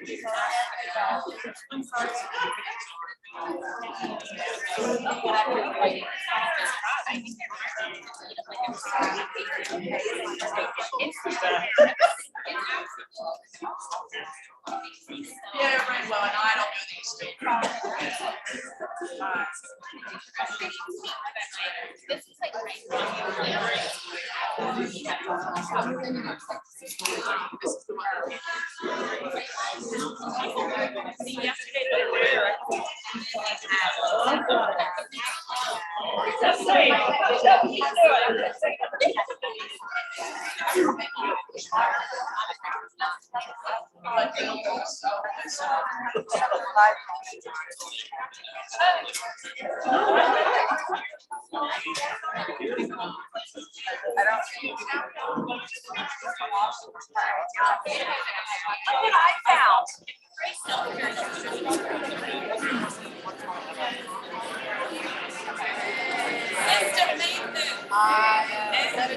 Yeah, right. Well, and I don't know these two. This is like what I found. System maintenance. That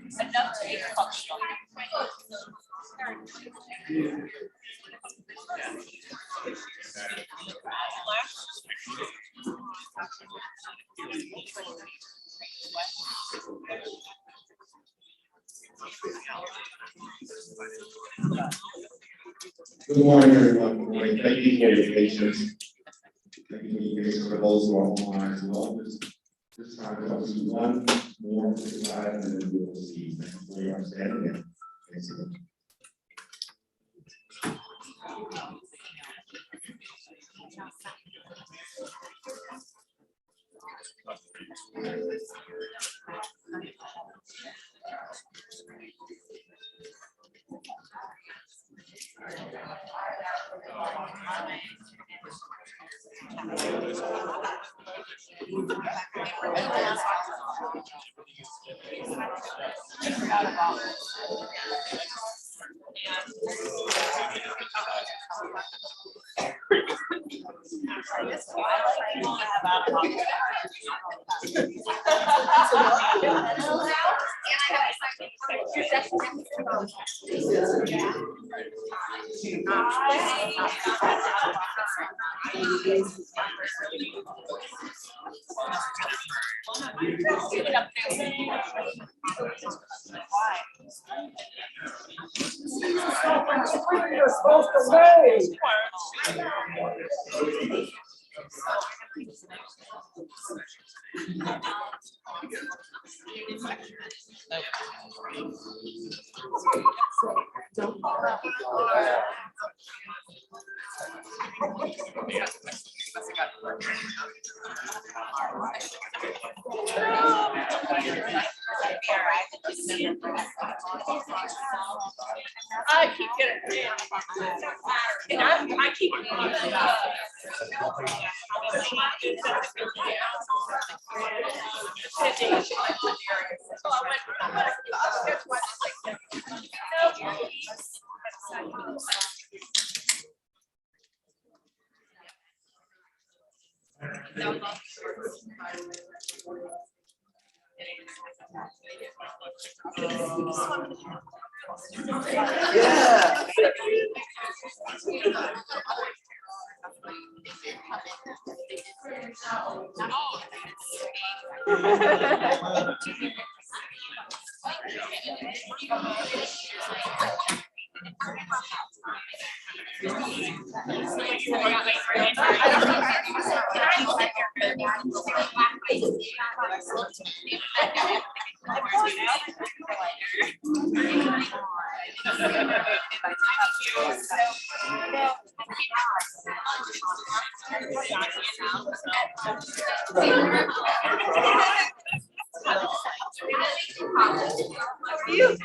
it's enough to be functional. Good morning, everyone. Good morning. Thank you for your patience. Thank you for your patience for those who are online as well. This time I'll see one more slide and then we will see. Thank you for your understanding. Thanks again. You're supposed to say. I keep getting and I keep Yeah.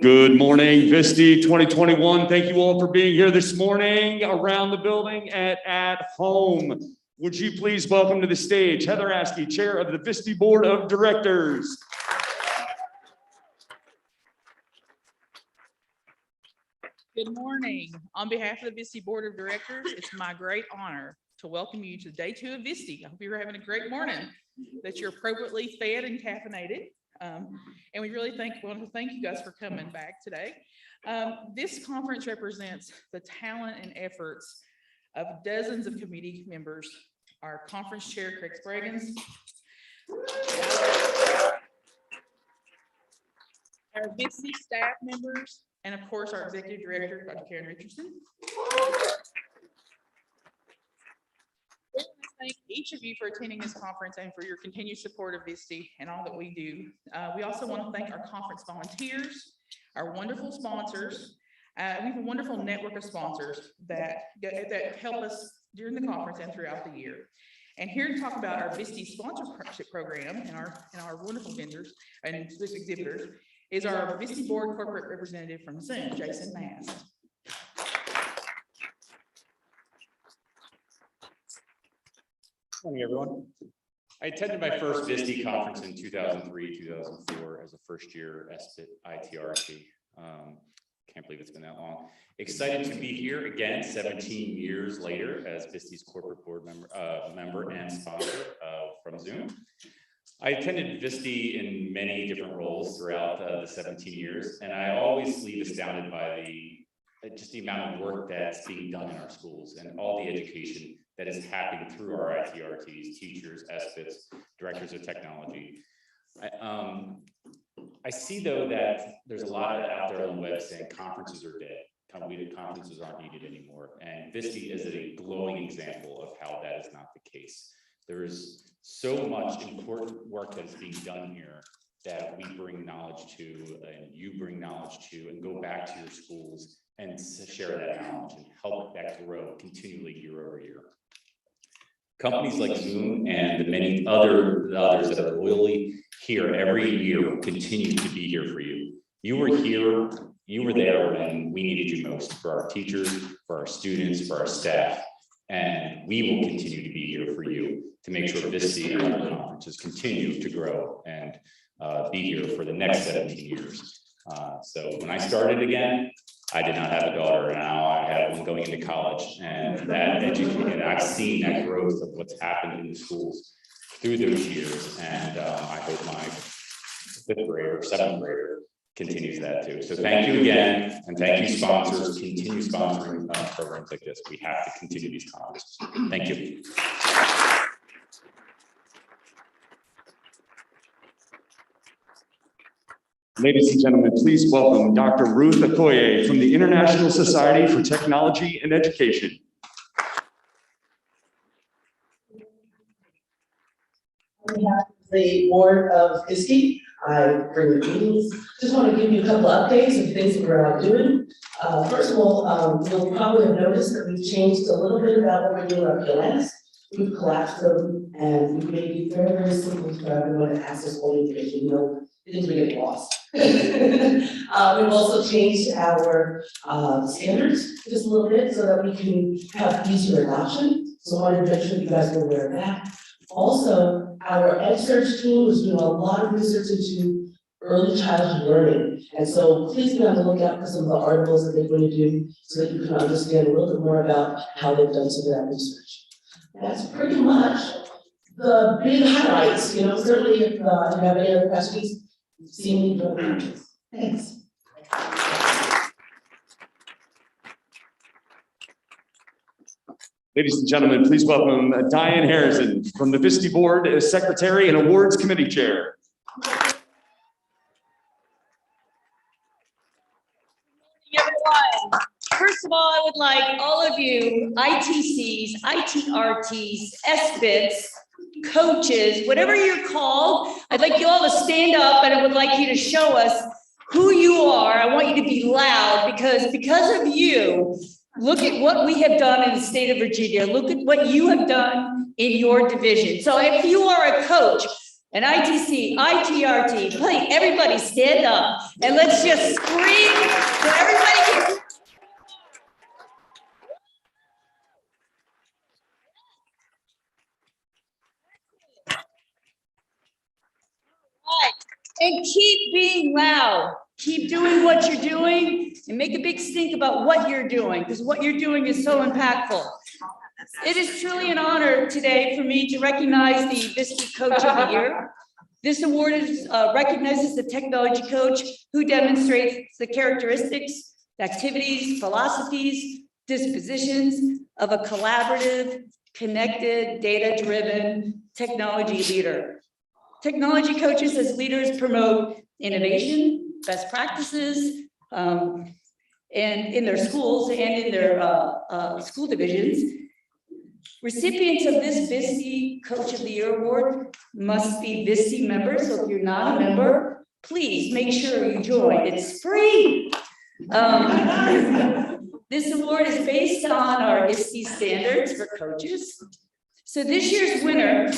Good morning, VSTE 2021. Thank you all for being here this morning around the building and at home. Would you please welcome to the stage Heather Askey, Chair of the VSTE Board of Directors. Good morning. On behalf of the VSTE Board of Directors, it's my great honor to welcome you to day 2 of VSTE. I hope you're having a great morning, that you're appropriately fed and caffeinated. And we really want to thank you guys for coming back today. This conference represents the talent and efforts of dozens of committee members, our conference chair, Craig Spraggins, our VSTE staff members, and of course, our executive director, Dr. Karen Richardson. Thank each of you for attending this conference and for your continued support of VSTE and all that we do. We also want to thank our conference volunteers, our wonderful sponsors. We have a wonderful network of sponsors that help us during the conference and throughout the year. And here to talk about our VSTE sponsorship program and our wonderful vendors and exhibitors is our VSTE Board corporate representative from Zoom, Jason Mast. Good morning, everyone. I attended my first VSTE conference in 2003, 2004 as a first-year SBIT ITRC. Can't believe it's been that long. Excited to be here again 17 years later as VSTE's corporate board member and sponsor from Zoom. I attended Vista in many different roles throughout the 17 years, and I always leave astounded by just the amount of work that's being done in our schools and all the education that is happening through our ITRTs, teachers, SBITs, directors of technology. I see though that there's a lot out there on the web saying conferences are dead. Conferences aren't needed anymore. And Vista is a glowing example of how that is not the case. There is so much important work that is being done here that we bring knowledge to, and you bring knowledge to, and go back to your schools and share that knowledge and help that grow continually year over year. Companies like Zoom and the many others that are loyally here every year will continue to be here for you. You were here, you were there when we needed you most, for our teachers, for our students, for our staff. And we will continue to be here for you to make sure Vista and other conferences continue to grow and be here for the next 17 years. So when I started again, I did not have a daughter, and now I have one going into college, and that education, I've seen that growth of what's happened in the schools through those years, and I hope my 5th grader, 7th grader continues that too. So thank you again, and thank you sponsors, continue sponsoring programs like this. We have to continue these conferences. Thank you. Ladies and gentlemen, please welcome Dr. Ruth Okoye from the International Society for Technology and Education. On behalf of the board of Vista, I bring the meetings. Just want to give you a couple updates of things that we're doing. First of all, you'll probably have noticed that we've changed a little bit about what we're doing with our PLNs. We've collapsed them and we've made it very, very simple for everyone to access all the information. Things we get lost. We've also changed our standards just a little bit so that we can have easier adoption. So I wanted to make sure you guys are aware of that. Also, our EdSearch team is doing a lot of research into early childhood learning. And so please be on the lookout for some of the articles that they're going to do so that you can understand a little bit more about how they've done some of that research. That's pretty much the big highlights. Certainly if you have any other questions, see me for the Thanks. Ladies and gentlemen, please welcome Diane Harrison from the Vista Board as Secretary and Awards Committee Chair. Everyone. First of all, I would like all of you ITCs, ITRTs, SBITs, coaches, whatever you're called, I'd like you all to stand up and I would like you to show us who you are. I want you to be loud because of you, look at what we have done in the state of Virginia. Look at what you have done in your division. So if you are a coach, an ITC, ITRT, please, everybody stand up and let's just scream so everybody can. And keep being loud. Keep doing what you're doing and make a big stink about what you're doing because what you're doing is so impactful. It is truly an honor today for me to recognize the Vista Coach of the Year. This award recognizes the technology coach who demonstrates the characteristics, activities, philosophies, dispositions of a collaborative, connected, data-driven technology leader. Technology coaches as leaders promote innovation, best practices, and in their schools and in their school divisions. Recipients of this Vista Coach of the Year Award must be Vista members. So if you're not a member, please make sure you join. It's free. This award is based on our ISTE standards for coaches. So this year's winner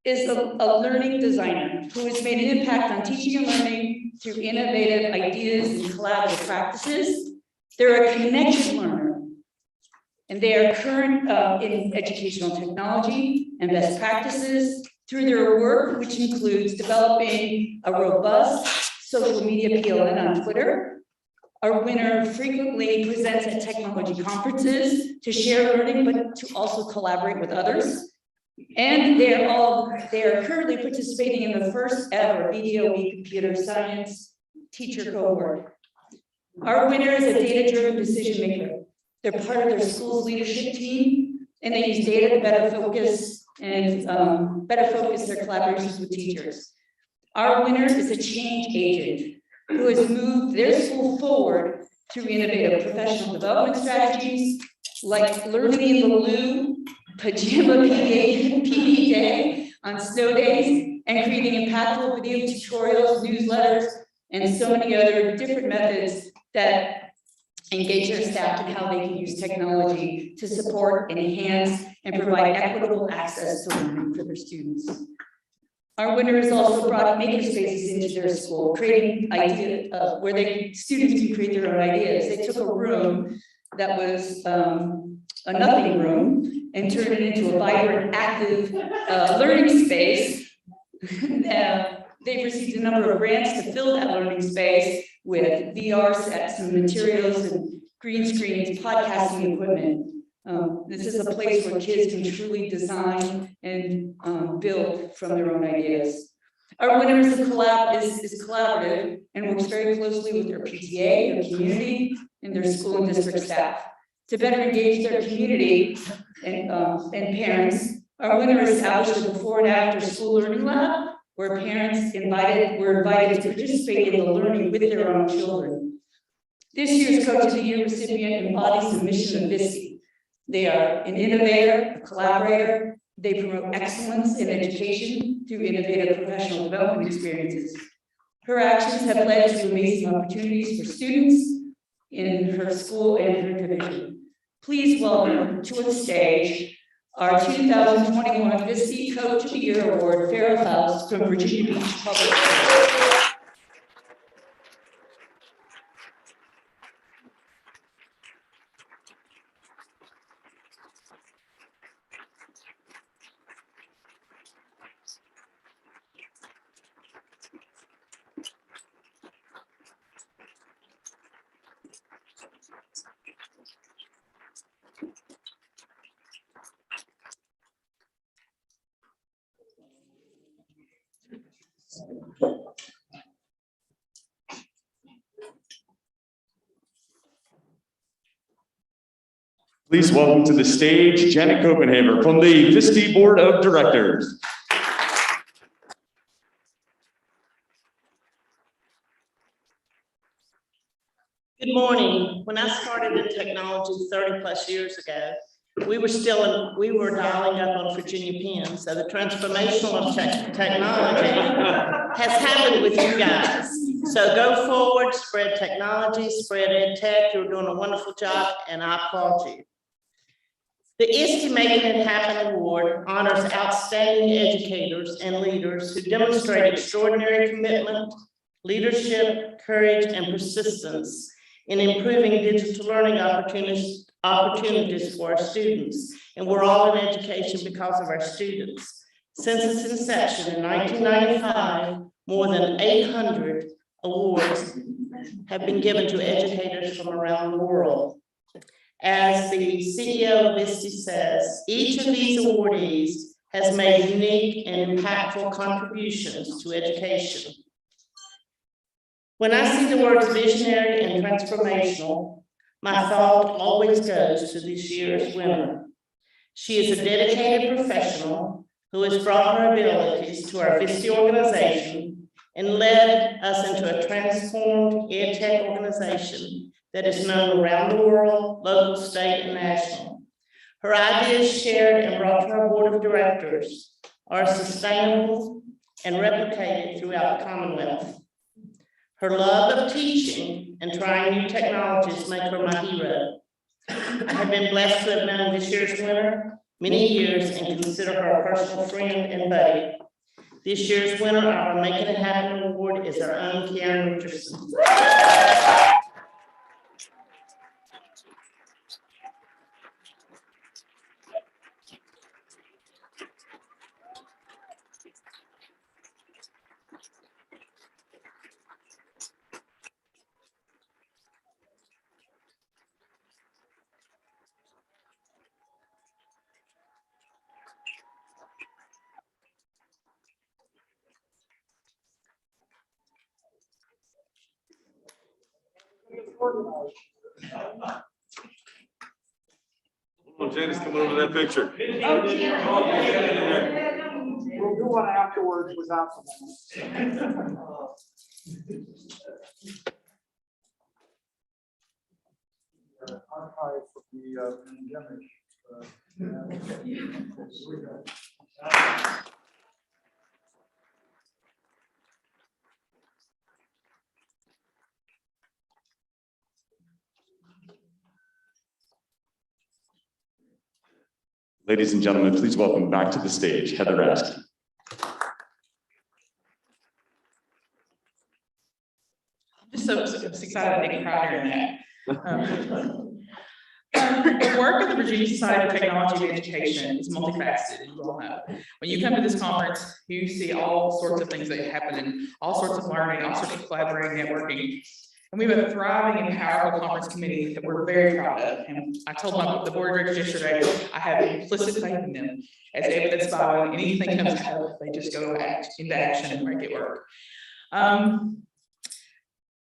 is a learning designer who has made an impact on teaching and learning through innovative ideas and collaborative practices. They're a connected learner, and they are current in educational technology and best practices through their work, which includes developing a robust social media PLN on Twitter. Our winner frequently presents at technology conferences to share learning, but to also collaborate with others. And they are currently participating in the first ever VDOE Computer Science Teacher Cohort. Our winner is a data-driven decision maker. They're part of their school's leadership team, and they use data to better focus their collaborations with teachers. Our winner is a change agent who has moved their school forward through innovative professional development strategies like learning in the loo, pajama PE day on snow days, and creating impactful video tutorials, newsletters, and so many other different methods that engage their staff in how they can use technology to support, enhance, and provide equitable access to learning for their students. Our winner has also brought makerspaces into their school, creating ideas where students can create their own ideas. They took a room that was a nothing room and turned it into a vibrant, active learning space. They've received a number of grants to fill that learning space with VR sets and materials and green screens, podcasting equipment. This is a place where kids can truly design and build from their own ideas. Our winner is collaborative and works very closely with their PTA, their community, and their school and district staff. To better engage their community and parents, our winner established a before and after school learning lab where parents were invited to participate in the learning with their own children. This year's Coach of the Year recipient embodies the mission of VSTE. They are an innovator, a collaborator. They promote excellence in education through innovative professional development experiences. Her actions have led to amazing opportunities for students in her school and her division. Please welcome to the stage our 2021 VSTE Coach of the Year Award, Farrah Faust from Virginia Beach Public Schools. Please welcome to the stage Janet Copenhaver from the VSTE Board of Directors. Good morning. When I started in technology 30 plus years ago, we were dialing up on Virginia pins. So the transformational of technology has happened with you guys. So go forward, spread technology, spread ed tech. You're doing a wonderful job, and I applaud you. The ISTE Making It Happen Award honors outstanding educators and leaders who demonstrate extraordinary commitment, leadership, courage, and persistence in improving digital learning opportunities for our students. And we're all in education because of our students. Since its inception in 1995, more than 800 awards have been given to educators from around the world. As the CEO of VSTE says, each of these awardees has made unique and impactful contributions to education. When I see the words visionary and transformational, my thought always goes to this year's winner. She is a dedicated professional who has brought her abilities to our VSTE organization and led us into a transformed ed tech organization that is known around the world, local, state, and national. Her ideas shared and brought to our board of directors are sustainable and replicated throughout the Commonwealth. Her love of teaching and trying new technologies make her my hero. I have been blessed to have known this year's winner many years and consider her a personal friend and buddy. This year's winner of our Making It Happen Award is our own Karen Richardson. organized. Well, Janice, come over that picture. We'll do one afterwards without them. Archive for the pandemic. Ladies and gentlemen, please welcome back to the stage, Heather Askey. I'm so excited to take pride in that. The work of the Virginia Society of Technology and Education is multifaceted, you all know. When you come to this conference, you see all sorts of things that happen and all sorts of learning, all sorts of collaborating, networking. And we have a thriving and powerful conference committee that we're very proud of. And I told the board of directors yesterday, I have implicit faith in them, as evidenced by when anything comes out, they just go into action and make it work.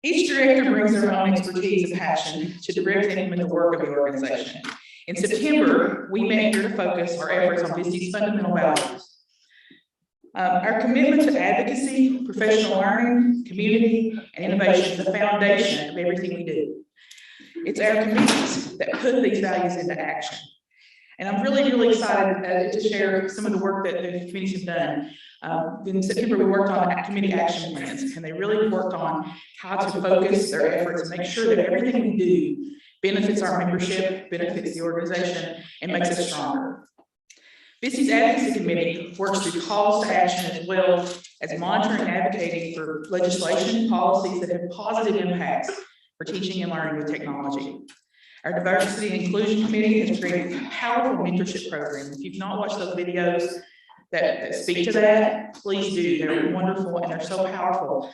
Each director brings their own expertise and passion to direct and implement the work of the organization. In September, we met here to focus our efforts on VSTE's fundamental values. Our commitment to advocacy, professional learning, community, and innovation is the foundation of everything we do. It's our committees that put these values into action. And I'm really excited to share some of the work that the committees have done. In September, we worked on committee action plans, and they really worked on how to focus their efforts and make sure that everything we do benefits our membership, benefits the organization, and makes us stronger. VSTE's Advocacy Committee works through calls to action as well as monitoring and advocating for legislation and policies that have positive impacts for teaching and learning with technology. Our Diversity and Inclusion Committee has created a powerful mentorship program. If you've not watched those videos that speak to that, please do. They're wonderful and they're so powerful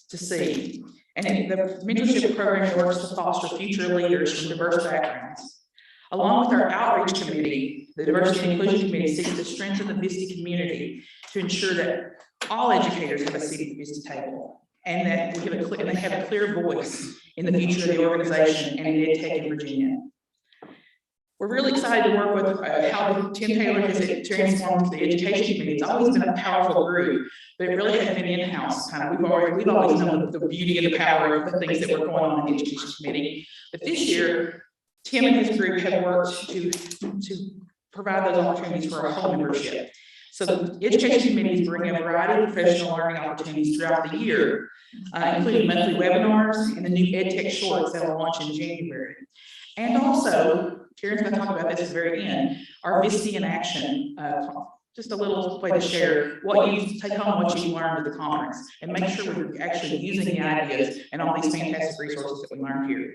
to see. And the mentorship program works to foster future leaders from diverse backgrounds. Along with our outreach committee, the Diversity and Inclusion Committee seeks to strengthen the VSTE community to ensure that all educators have a seat at the VSTE table and that they have a clear voice in the future of the organization and in EdTech in Virginia. We're really excited to work with how Tim Taylor has transformed the education committee. It's always been a powerful group, but it really has been in-house kind of. We've always known the beauty and the power of the things that were going on in the education committee. But this year, Tim and his group have worked to provide those opportunities for our whole membership. So the education committees bring a variety of professional learning opportunities throughout the year, including monthly webinars and the new EdTech shorts that will launch in January. And also, Karen's going to talk about this at the very end, our VSTE in Action, just a little way to share what you take home, what you learned at the conference, and make sure we're actually using the ideas and all these fantastic resources that we learned here.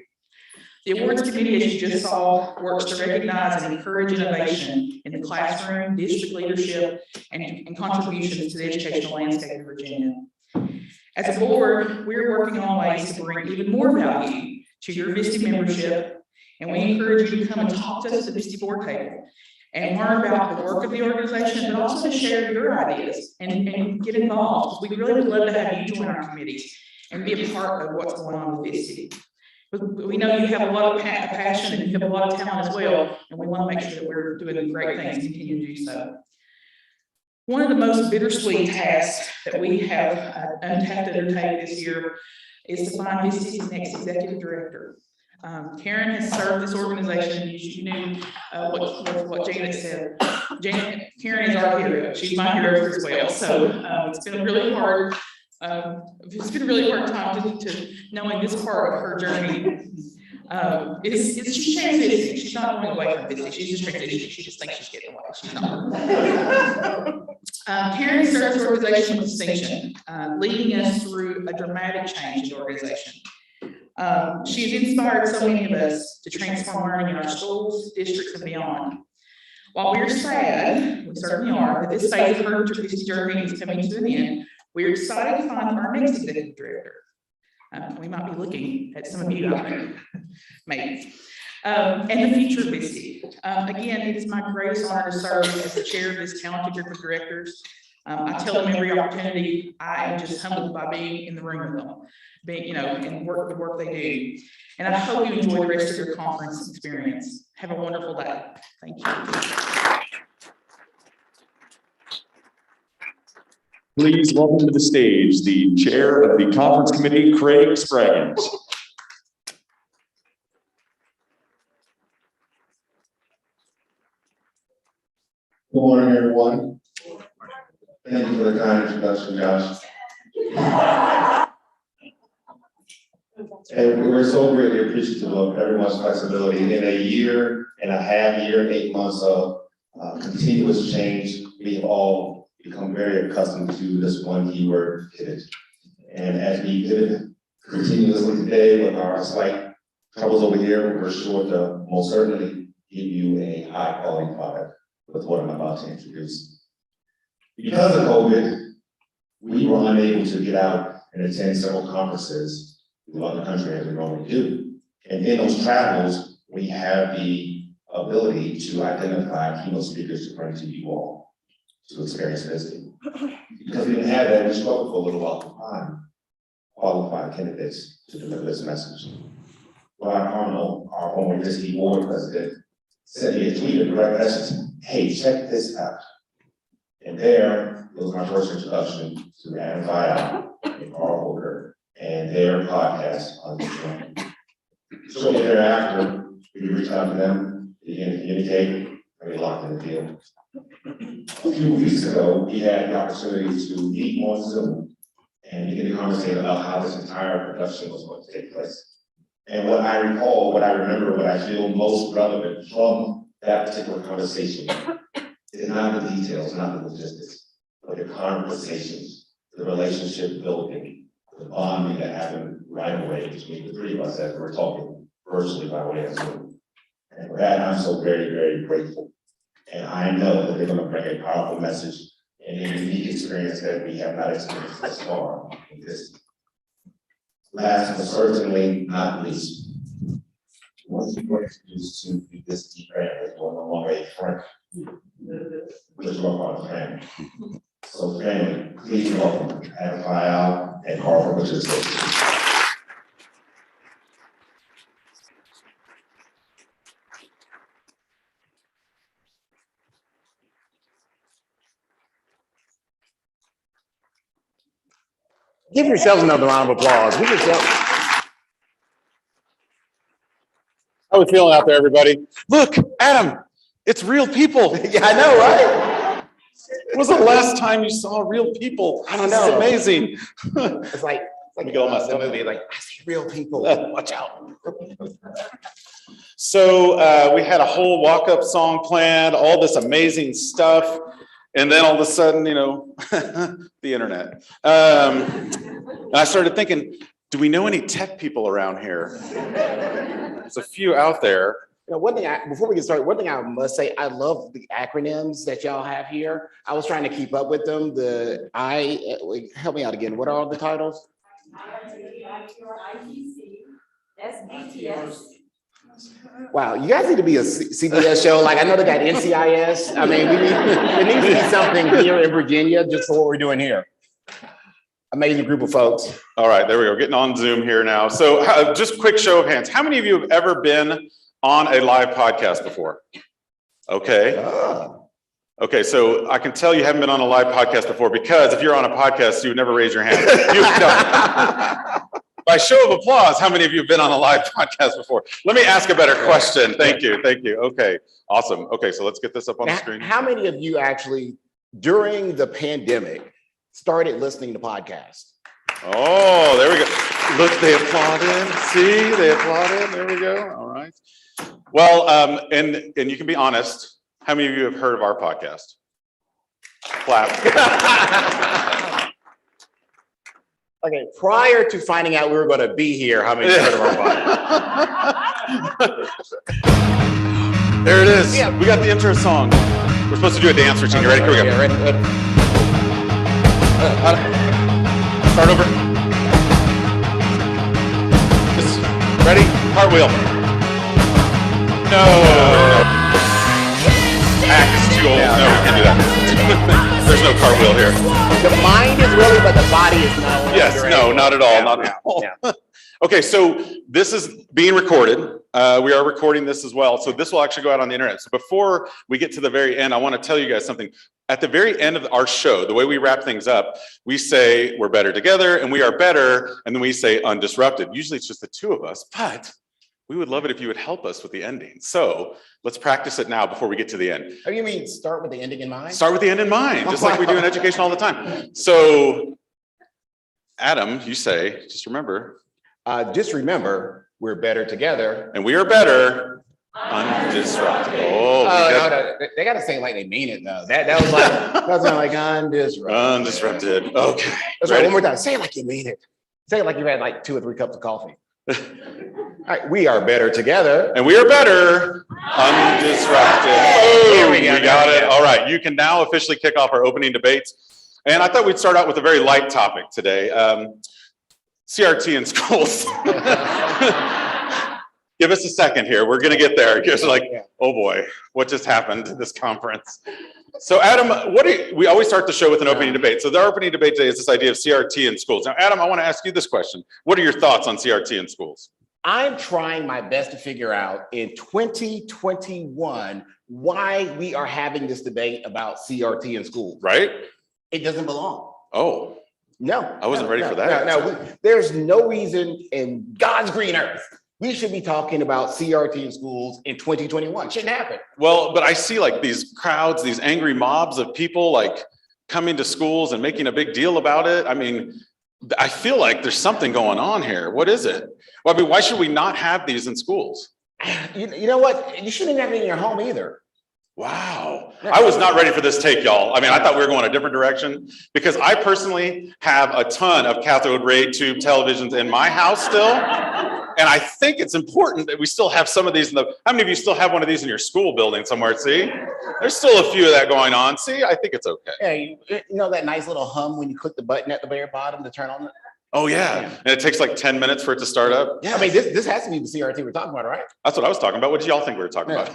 The awards committee, as you just saw, works to recognize and encourage innovation in the classroom, district leadership, and contributions to the educational landscape of Virginia. As a board, we're working on ways to bring even more value to your VSTE membership, and we encourage you to come and talk to us at the VSTE board table and learn about the work of the organization, but also to share your ideas and get involved. We really would love to have you join our committees and be a part of what's going on with VSTE. We know you have a lot of passion and you have a lot of talent as well, and we want to make sure that we're doing great things and continue to do so. One of the most bittersweet tasks that we have had to undertake this year is to find VSTE's next executive director. Karen has served this organization. You knew what Janet said. Karen is our hero. She's my hero as well. So it's been a really hard. It's been a really hard time to knowing this part of her journey. She's transitioning. She's not going away from VSTE. She's just transitioning. She just thinks she's getting away. She's not. Karen serves the organization with distinction, leading us through a dramatic change in the organization. She has inspired so many of us to transform learning in our schools, districts, and beyond. While we're sad, we certainly are, that this phase of her journey is coming to an end, we're excited to find our next executive director. We might be looking at some of you out there, maybe. And the future of VSTE. Again, it is my greatest honor to serve as the chair of this talented group of directors. I tell them every opportunity, I am just humbled by being in the room with them, being, and the work they do. And I hope you enjoy the rest of your conference experience. Have a wonderful day. Thank you. Please welcome to the stage the chair of the conference committee, Craig Spraggins. Good morning, everyone. Thank you for the kind introduction, Josh. And we're so greatly appreciative of everyone's flexibility in a year and a half, 8 months of continuous change. We have all become very accustomed to this one keyword, pivot. And as we pivot continuously today with our slight troubles over here, we're sure to most certainly give you a high quality product with what I'm about to introduce. Because of COVID, we were unable to get out and attend several conferences throughout the country as we normally do. And in those travels, we have the ability to identify keynote speakers to bring to you all to experience visiting. Because we didn't have that, we struggled for a little while to find qualified candidates to deliver this message. Brian Arnold, our former VSTE board president, sent me a tweet, a direct message, hey, check this out. And there was my first introduction to Adam Via and Carl Holder and their podcast on the channel. Shortly thereafter, we reached out to them, began to communicate, and we locked in the deal. A few weeks ago, we had the opportunity to meet on Zoom and begin to conversate about how this entire production was going to take place. And what I recall, what I remember, what I feel most relevant from that particular conversation is not the details, not the logistics, but the conversations, the relationship building, the bonding that happened right away between the three of us as we're talking virtually by way of Zoom. And for that, I'm so very, very grateful. And I know that they're going to bring a powerful message and a unique experience that we have not experienced thus far in this. Last but certainly not least, once you were introduced to this deep family, we're no longer a friend, which is our part of family. So family, please welcome Adam Via and Carl Holder to the stage. Give yourselves another round of applause. Give yourself. How we feeling out there, everybody? Look, Adam, it's real people. Yeah, I know, right? When was the last time you saw real people? I don't know. It's amazing. It's like Let me get all my stuff. movie, like, I see real people. Watch out. So we had a whole walk-up song planned, all this amazing stuff. And then all of a sudden, the internet. And I started thinking, do we know any tech people around here? There's a few out there. One thing before we get started, one thing I must say, I love the acronyms that y'all have here. I was trying to keep up with them. Help me out again. What are all the titles? Wow, you guys need to be a CBS show. Like, I know they got NCIS. I mean, there needs to be something here in Virginia just for what we're doing here. Amazing group of folks. All right, there we go. Getting on Zoom here now. So just quick show of hands. How many of you have ever been on a live podcast before? Okay. Okay, so I can tell you haven't been on a live podcast before because if you're on a podcast, you would never raise your hand. By show of applause, how many of you have been on a live podcast before? Let me ask a better question. Thank you. Okay, awesome. Okay, so let's get this up on the screen. How many of you actually, during the pandemic, started listening to podcasts? Oh, there we go. Look, they applauded. See, they applauded. There we go. All right. Well, and you can be honest. How many of you have heard of our podcast? Clap. Okay, prior to finding out we were going to be here, how many heard of our podcast? There it is. Yeah. We got the intro song. We're supposed to do a dance routine. You ready? Here we go. Yeah, ready. Start over. Ready? Cartwheel. No. hack is too old. No, we can't do that. There's no cartwheel here. The mind is willing, but the body is not. Yes, no, not at all, not at all. Okay, so this is being recorded. We are recording this as well. So this will actually go out on the internet. So before we get to the very end, I want to tell you guys something. At the very end of our show, the way we wrap things up, we say we're better together and we are better. And then we say undisrupted. Usually it's just the two of us, but we would love it if you would help us with the ending. So let's practice it now before we get to the end. Oh, you mean start with the ending in mind? Start with the end in mind, just like we do in education all the time. So Adam, you say, just remember. Just remember, we're better together. And we are better undisrupted. No, they gotta say it like they mean it though. That was like, that was like undisrupted. Undisrupted, okay. That's right, one more time, say it like you mean it. Say it like you had like 2 or 3 cups of coffee. All right, we are better together. And we are better undisrupted. Oh, we got it. All right, you can now officially kick off our opening debates. And I thought we'd start out with a very light topic today. CRT in schools. Give us a second here. We're gonna get there. It's like, oh boy, what just happened to this conference? So Adam, we always start the show with an opening debate. So the opening debate today is this idea of CRT in schools. Now, Adam, I want to ask you this question. What are your thoughts on CRT in schools? I'm trying my best to figure out in 2021 why we are having this debate about CRT in schools. Right? It doesn't belong. Oh. No. I wasn't ready for that. No, there's no reason in God's green earth we should be talking about CRT in schools in 2021. Shouldn't happen. Well, but I see like these crowds, these angry mobs of people like coming to schools and making a big deal about it. I mean, I feel like there's something going on here. What is it? Well, I mean, why should we not have these in schools? You know what? You shouldn't have it in your home either. Wow. I was not ready for this take, y'all. I mean, I thought we were going a different direction because I personally have a ton of cathode ray tube televisions in my house still. And I think it's important that we still have some of these in how many of you still have one of these in your school building somewhere? See, there's still a few of that going on. See, I think it's okay. Hey, you know that nice little hum when you click the button at the very bottom to turn on it? Oh yeah. And it takes like 10 minutes for it to start up. Yeah, I mean, this has to be the CRT we're talking about, right? That's what I was talking about. What did y'all think we were talking about?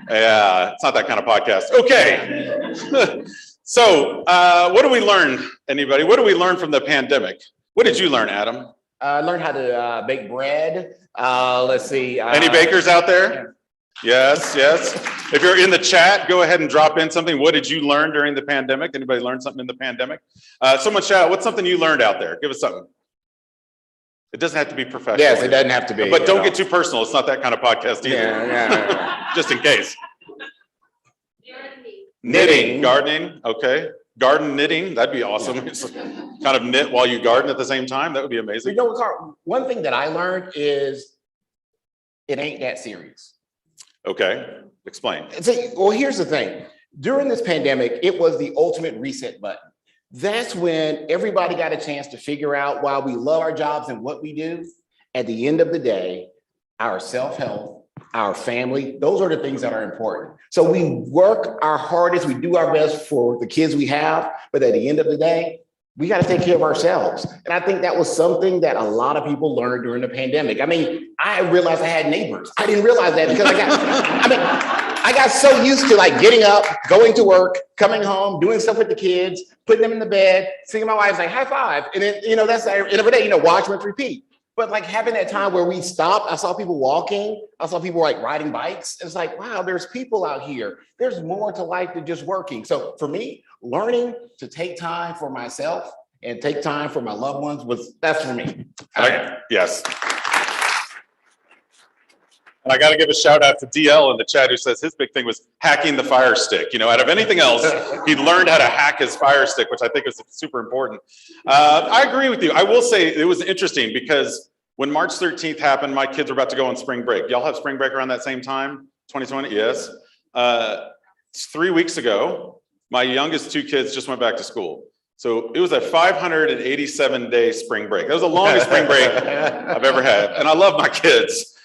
Yeah, it's not that kind of podcast. Okay. So what do we learn, anybody? What do we learn from the pandemic? What did you learn, Adam? Learn how to bake bread. Let's see. Any bakers out there? Yeah. Yes. If you're in the chat, go ahead and drop in something. What did you learn during the pandemic? Anybody learn something in the pandemic? Someone shout, what's something you learned out there? Give us something. It doesn't have to be professional. Yes, it doesn't have to be. But don't get too personal. It's not that kind of podcast either. Yeah. Just in case. Knitting, gardening, okay. Garden knitting, that'd be awesome. It's kind of knit while you garden at the same time. That would be amazing. You know, Carl, one thing that I learned is it ain't that serious. Okay, explain. See, well, here's the thing. During this pandemic, it was the ultimate reset button. That's when everybody got a chance to figure out, while we love our jobs and what we do, at the end of the day, our self-help, our family, those are the things that are important. So we work our hardest, we do our best for the kids we have, but at the end of the day, we got to take care of ourselves. And I think that was something that a lot of people learned during the pandemic. I mean, I realized I had neighbors. I didn't realize that because I got so used to like getting up, going to work, coming home, doing stuff with the kids, putting them in the bed, seeing my wife say high five. And then, you know, that's every day, you know, watch, rinse, repeat. But like having that time where we stopped, I saw people walking, I saw people like riding bikes. It's like, wow, there's people out here. There's more to life than just working. So for me, learning to take time for myself and take time for my loved ones that's for me. Yes. And I got to give a shout out to DL in the chat who says his big thing was hacking the Fire Stick. You know, out of anything else, he learned how to hack his Fire Stick, which I think is super important. I agree with you. I will say it was interesting because when March 13th happened, my kids were about to go on spring break. Y'all have spring break around that same time, 2020? Yes. 3 weeks ago, my youngest 2 kids just went back to school. So it was a 587-day spring break. That was the longest spring break I've ever had. And I love my kids.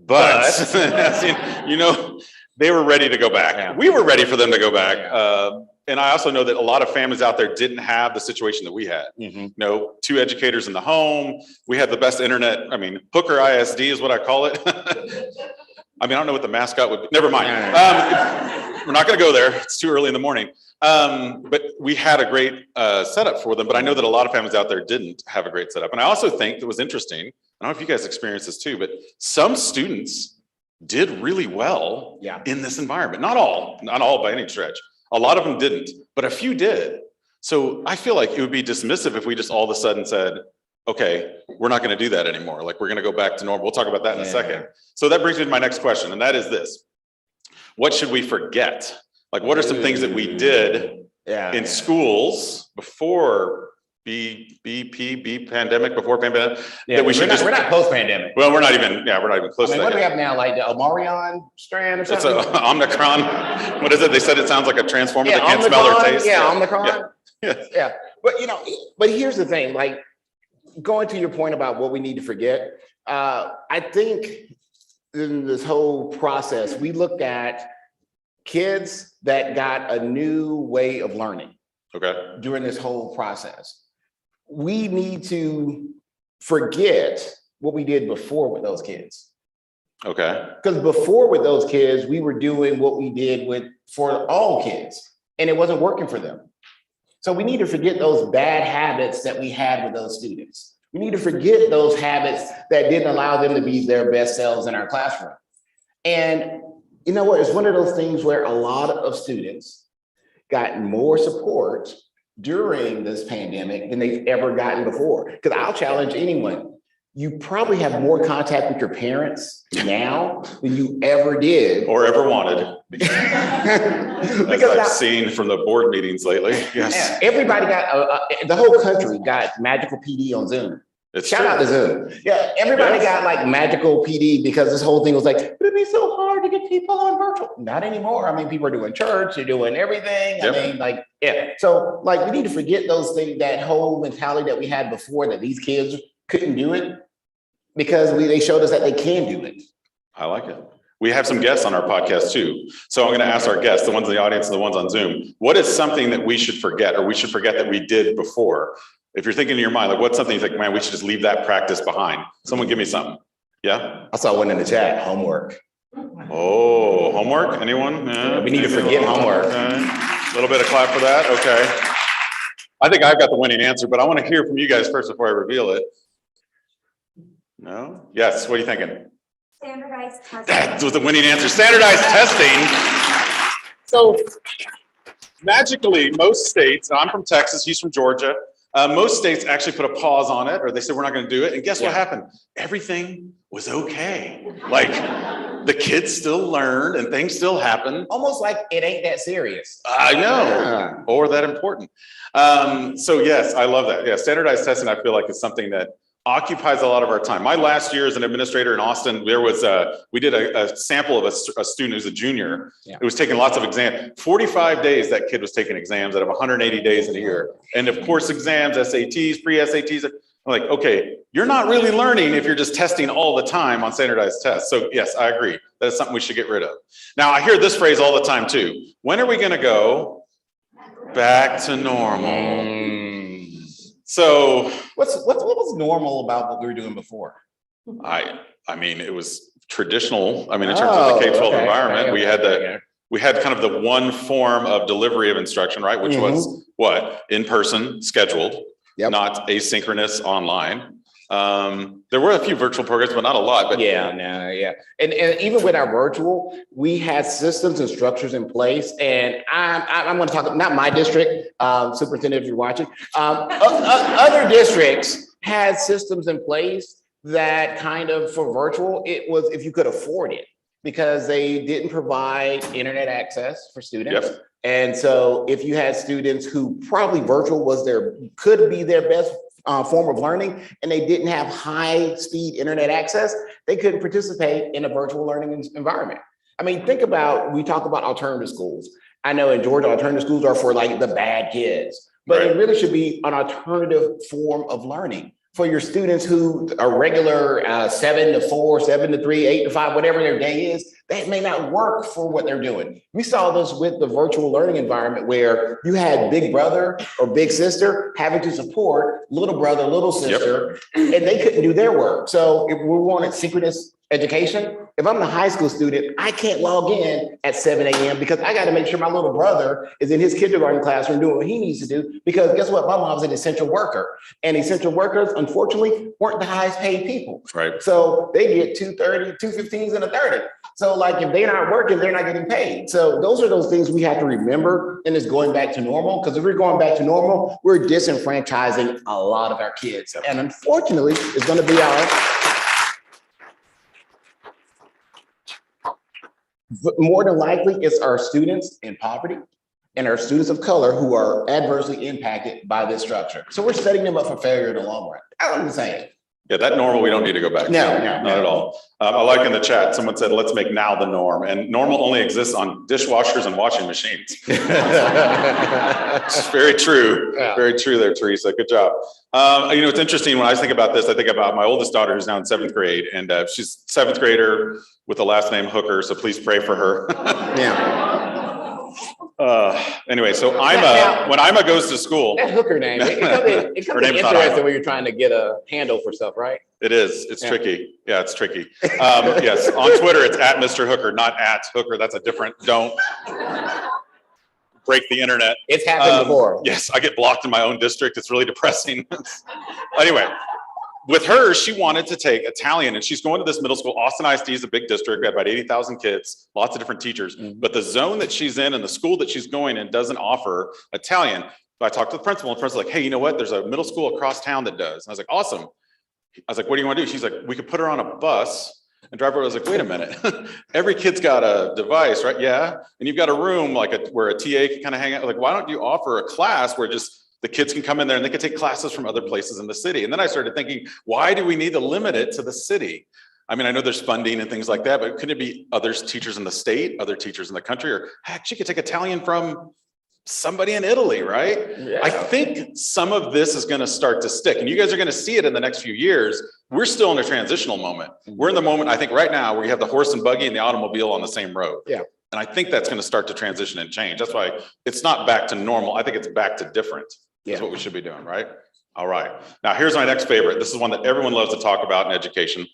But you know, they were ready to go back. Yeah. We were ready for them to go back. Yeah. And I also know that a lot of families out there didn't have the situation that we had. Mm-hmm. You know, 2 educators in the home. We had the best internet. I mean, Hooker ISD is what I call it. I mean, I don't know what the mascot would be. Never mind. We're not going to go there. It's too early in the morning. But we had a great setup for them. But I know that a lot of families out there didn't have a great setup. And I also think it was interesting. I don't know if you guys experienced this too, but some students did really well in this environment. Not all by any stretch. A lot of them didn't, but a few did. So I feel like it would be dismissive if we just all of a sudden said, okay, we're not going to do that anymore. Like, we're going to go back to normal. We'll talk about that in a second. So that brings me to my next question, and that is this. What should we forget? Like, what are some things that we did in schools before pandemic, before pandemic? That we should we're not post-pandemic. Well, we're not even close to that. What do we yet. have now, like the Omarion strand or It's something? a Omicron. What is it? They said it sounds like a transformer that can't Omicron, smell or taste. Omicron. Yeah. But here's the thing, like, going to your point about what we need to forget, I think in this whole process, we looked at kids that got a new way of learning during this whole process. We need to forget what we did before with those kids. Because before with those kids, we were doing what we did for all kids, and it wasn't working for them. So we need to forget those bad habits that we had with those students. We need to forget those habits that didn't allow them to be their best selves in our classroom. And you know what? It's one of those things where a lot of students got more support during this pandemic than they've ever gotten before. Because I'll challenge anyone. You probably have more contact with your parents now than you ever did. Or ever wanted. As I've seen from the board meetings lately. Yes. Yeah, everybody got, the whole country got magical PD on Zoom. Shout out to Zoom. Yeah, everybody got like magical PD because this whole thing was like, it'd be so hard to get people on virtual. Not anymore. I mean, people are doing church, they're doing everything. I mean, like, So like, we need to forget those things, that whole mentality that we had before, that these kids couldn't do it, because they showed us that they can do it. I like it. We have some guests on our podcast too. So I'm going to ask our guests, the ones in the audience and the ones on Zoom, what is something that we should forget, or we should forget that we did before? If you're thinking in your mind, like, what's something you think, man, we should just leave that practice behind? Someone give me something. Yeah? I saw one in the chat, homework. Oh, homework? Anyone? Yeah. We need to forget homework. A little bit of clap for that. Okay. I think I've got the winning answer, but I want to hear from you guys first before I reveal it. No? Yes, what are you thinking? Standardized testing. That was the winning answer. Standardized testing. So magically, most states, and I'm from Texas, he's from Georgia, most states actually put a pause on it, or they said, we're not going to do it. And guess what happened? Everything was okay. Like, the kids still learned and things still happen. Almost like it ain't that serious. I know, or that important. So yes, I love that. Yeah, standardized testing, I feel like, is something that occupies a lot of our time. My last year as an administrator in Austin, there was we did a sample of a student who's a junior. It was taking lots of exams. 45 days that kid was taking exams out of 180 days in a year. And of course, exams, SATs, pre-SATs. I'm like, okay, you're not really learning if you're just testing all the time on standardized tests. So yes, I agree. That is something we should get rid of. Now, I hear this phrase all the time too. When are we going to go back to normal? So what was normal about what we were doing before? I mean, it was traditional. I mean, in terms of the K-12 environment, we had kind of the one form of delivery of instruction, right? Which was what? In person, scheduled, not asynchronous online. There were a few virtual programs, but not a lot. But And even with our virtual, we had systems and structures in place. And I'm going to talk, not my district, superintendent, if you're watching, other districts had systems in place that kind of, for virtual, it was if you could afford it, because they didn't provide internet access for students. And so if you had students who probably virtual could be their best form of learning, and they didn't have high-speed internet access, they couldn't participate in a virtual learning environment. I mean, think about, we talk about alternative schools. I know in Georgia, alternative schools are for like the bad kids, but it really should be an alternative form of learning for your students who are regular 7 to 4, 7 to 3, 8 to 5, whatever their day is. that may not work for what they're doing. We saw this with the virtual learning environment where you had big brother or big sister having to support little brother, little sister, and they couldn't do their work. So if we wanted synchronous education, if I'm a high school student, I can't log in at 7 a.m. because I got to make sure my little brother is in his kindergarten classroom doing what he needs to do, because guess what? My mom's an essential worker, and essential workers, unfortunately, weren't the highest paid people. Right. So they get 230, 215s and a 30. So like if they're not working, they're not getting paid. So those are those things we have to remember, and it's going back to normal, because if we're going back to normal, we're disenfranchising a lot of our kids. And unfortunately, it's going to be more than likely, it's our students in poverty and our students of color who are adversely impacted by this structure. So we're setting them up for failure in the long run. I'm just saying. Yeah, that normal, we don't need to go back to. No, Not at all. I like in the chat, someone said, let's make now the norm. And normal only exists on dishwashers and washing machines. It's very true. Yeah. Very true there, Teresa. Good job. You know, it's interesting when I think about this, I think about my oldest daughter who's now in 7th grade, and she's 7th grader with the last name Hooker. So please pray for her. Yeah. Anyway, so when Ima goes to school. That Hooker name, it comes in interesting when you're trying to get a handle for stuff, right? It is. It's tricky. Yeah, it's tricky. Yes, on Twitter, it's at Mr. Hooker, not at Hooker. That's a different, don't break the internet. It's happened before. Yes, I get blocked in my own district. It's really depressing. Anyway, with her, she wanted to take Italian, and she's going to this middle school. Austin ISD is a big district. We have about 80,000 kids, lots of different teachers. But the zone that she's in and the school that she's going in doesn't offer Italian. So I talked to the principal, and the principal's like, hey, you know what? There's a middle school across town that does. And I was like, awesome. I was like, what do you want to do? She's like, we could put her on a bus and drive her. I was like, wait a minute. Every kid's got a device, right? Yeah. And you've got a room like where a TA can kind of hang out. Like, why don't you offer a class where just the kids can come in there and they can take classes from other places in the city? And then I started thinking, why do we need to limit it to the city? I mean, I know there's funding and things like that, but couldn't it be other teachers in the state, other teachers in the country, or heck, she could take Italian from somebody in Italy, right? Yeah. I think some of this is going to start to stick, and you guys are going to see it in the next few years. We're still in a transitional moment. We're in the moment, I think right now, where you have the horse and buggy and the automobile on the same road. Yeah. And I think that's going to start to transition and change. That's why it's not back to normal. I think it's back to different. That's what we should be doing, right? All right. Now, here's my next favorite. This is one that everyone loves to talk about in education.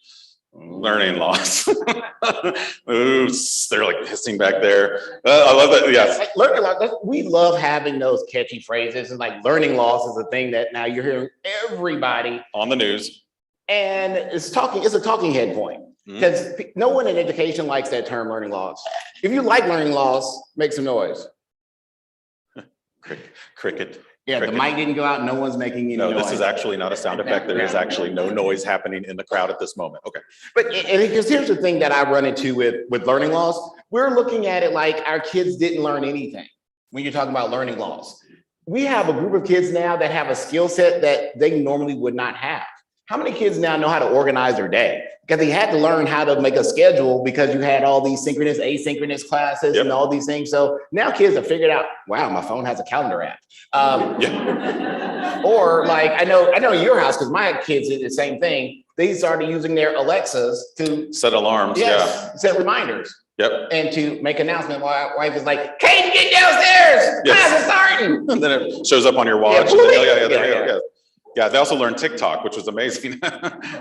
Learning loss. Ooh, they're like hissing back there. I love that. Yes. Like, learning loss, we love having those catchy phrases, and like learning loss is a thing that now you're hearing everybody on the news. And it's a talking head point, because no one in education likes that term learning loss. If you like learning loss, make some noise. Cricket. Yeah, cricket. the mic didn't go out. No one's making any noise. No, this is actually not a sound effect. There is actually no noise happening in the crowd at this moment. Okay. But because here's the thing that I run into with learning loss. We're looking at it like our kids didn't learn anything when you're talking about learning loss. We have a group of kids now that have a skill set that they normally would not have. How many kids now know how to organize their day? Because they had to learn how to make a schedule because you had all these synchronous, asynchronous classes and all these things. So now kids have figured out, wow, my phone has a calendar app. Or like, I know in your house, because my kids did the same thing. They started using their Alexas to set alarms, set reminders. Yep. And to make announcement. My wife is like, Kate, get downstairs. Class is starting. And then it shows up on your watch. Yeah, they also learned TikTok, which was amazing.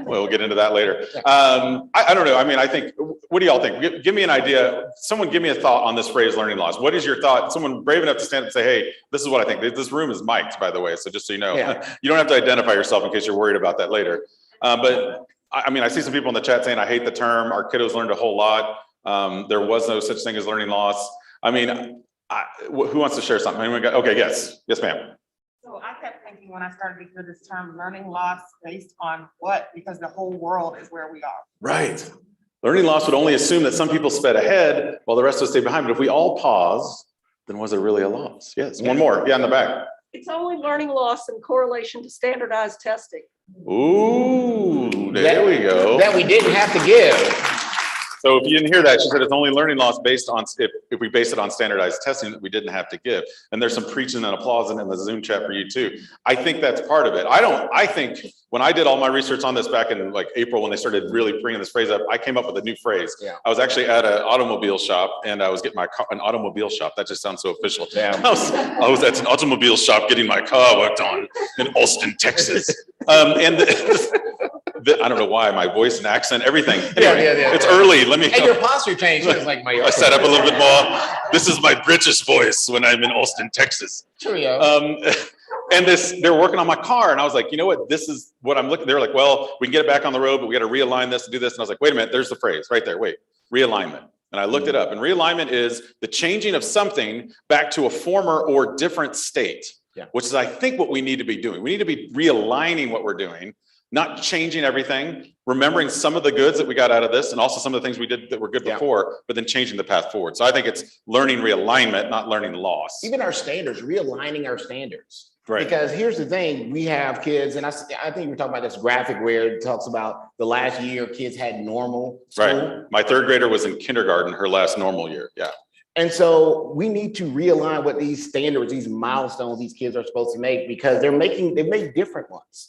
We'll get into that later. I don't know. I mean, I think, what do y'all think? Give me an idea. Someone give me a thought on this phrase, learning loss. What is your thought? Someone brave enough to stand up and say, hey, this is what I think. This room is mic'd, by the way. So just so you know, you don't have to identify yourself in case you're worried about that later. But I mean, I see some people in the chat saying, I hate the term. Our kiddos learned a whole lot. There was no such thing as learning loss. I mean, who wants to share something? Anyone got, okay, yes, ma'am. So I kept thinking when I started to hear this term, learning loss based on what? Because the whole world is where we are. Right. Learning loss would only assume that some people sped ahead while the rest of us stayed behind. But if we all paused, then was it really a loss? Yes. One more. Yeah, in the back. It's only learning loss in correlation to standardized testing. Ooh, there we go. That we didn't have to give. So if you didn't hear that, she said it's only learning loss based on, if we base it on standardized testing that we didn't have to give. And there's some preaching and applausing in the Zoom chat for you too. I think that's part of it. I think when I did all my research on this back in like April, when they started really bringing this phrase up, I came up with a new phrase. Yeah. I was actually at an automobile shop and I was getting my car, an automobile shop. That just sounds so official. Yeah. I was at an automobile shop getting my car worked on in Austin, Texas. I don't know why, my voice and accent, everything. Anyway, it's early. Let me. And your posture changed. It's like I set up a little bit more. This is my British voice when I'm in Austin, Texas. And they're working on my car, and I was like, you know what? This is what I'm looking. They're like, well, we can get it back on the road, but we got to realign this and do this. And I was like, wait a minute. There's the phrase right there. Wait, realignment. And I looked it up, and realignment is the changing of something back to a former or different state. Yeah. Which is, I think, what we need to be doing. We need to be realigning what we're doing. Not changing everything, remembering some of the goods that we got out of this and also some of the things we did that were good before, but then changing the path forward. So I think it's learning realignment, not learning loss. Even our standards, realigning our standards. Right. Because here's the thing, we have kids, and I think we're talking about this graphic where it talks about the last year kids had normal school. Right. My third grader was in kindergarten, her last normal year. Yeah. And so we need to realign what these standards, these milestones these kids are supposed to make, because they've made different ones.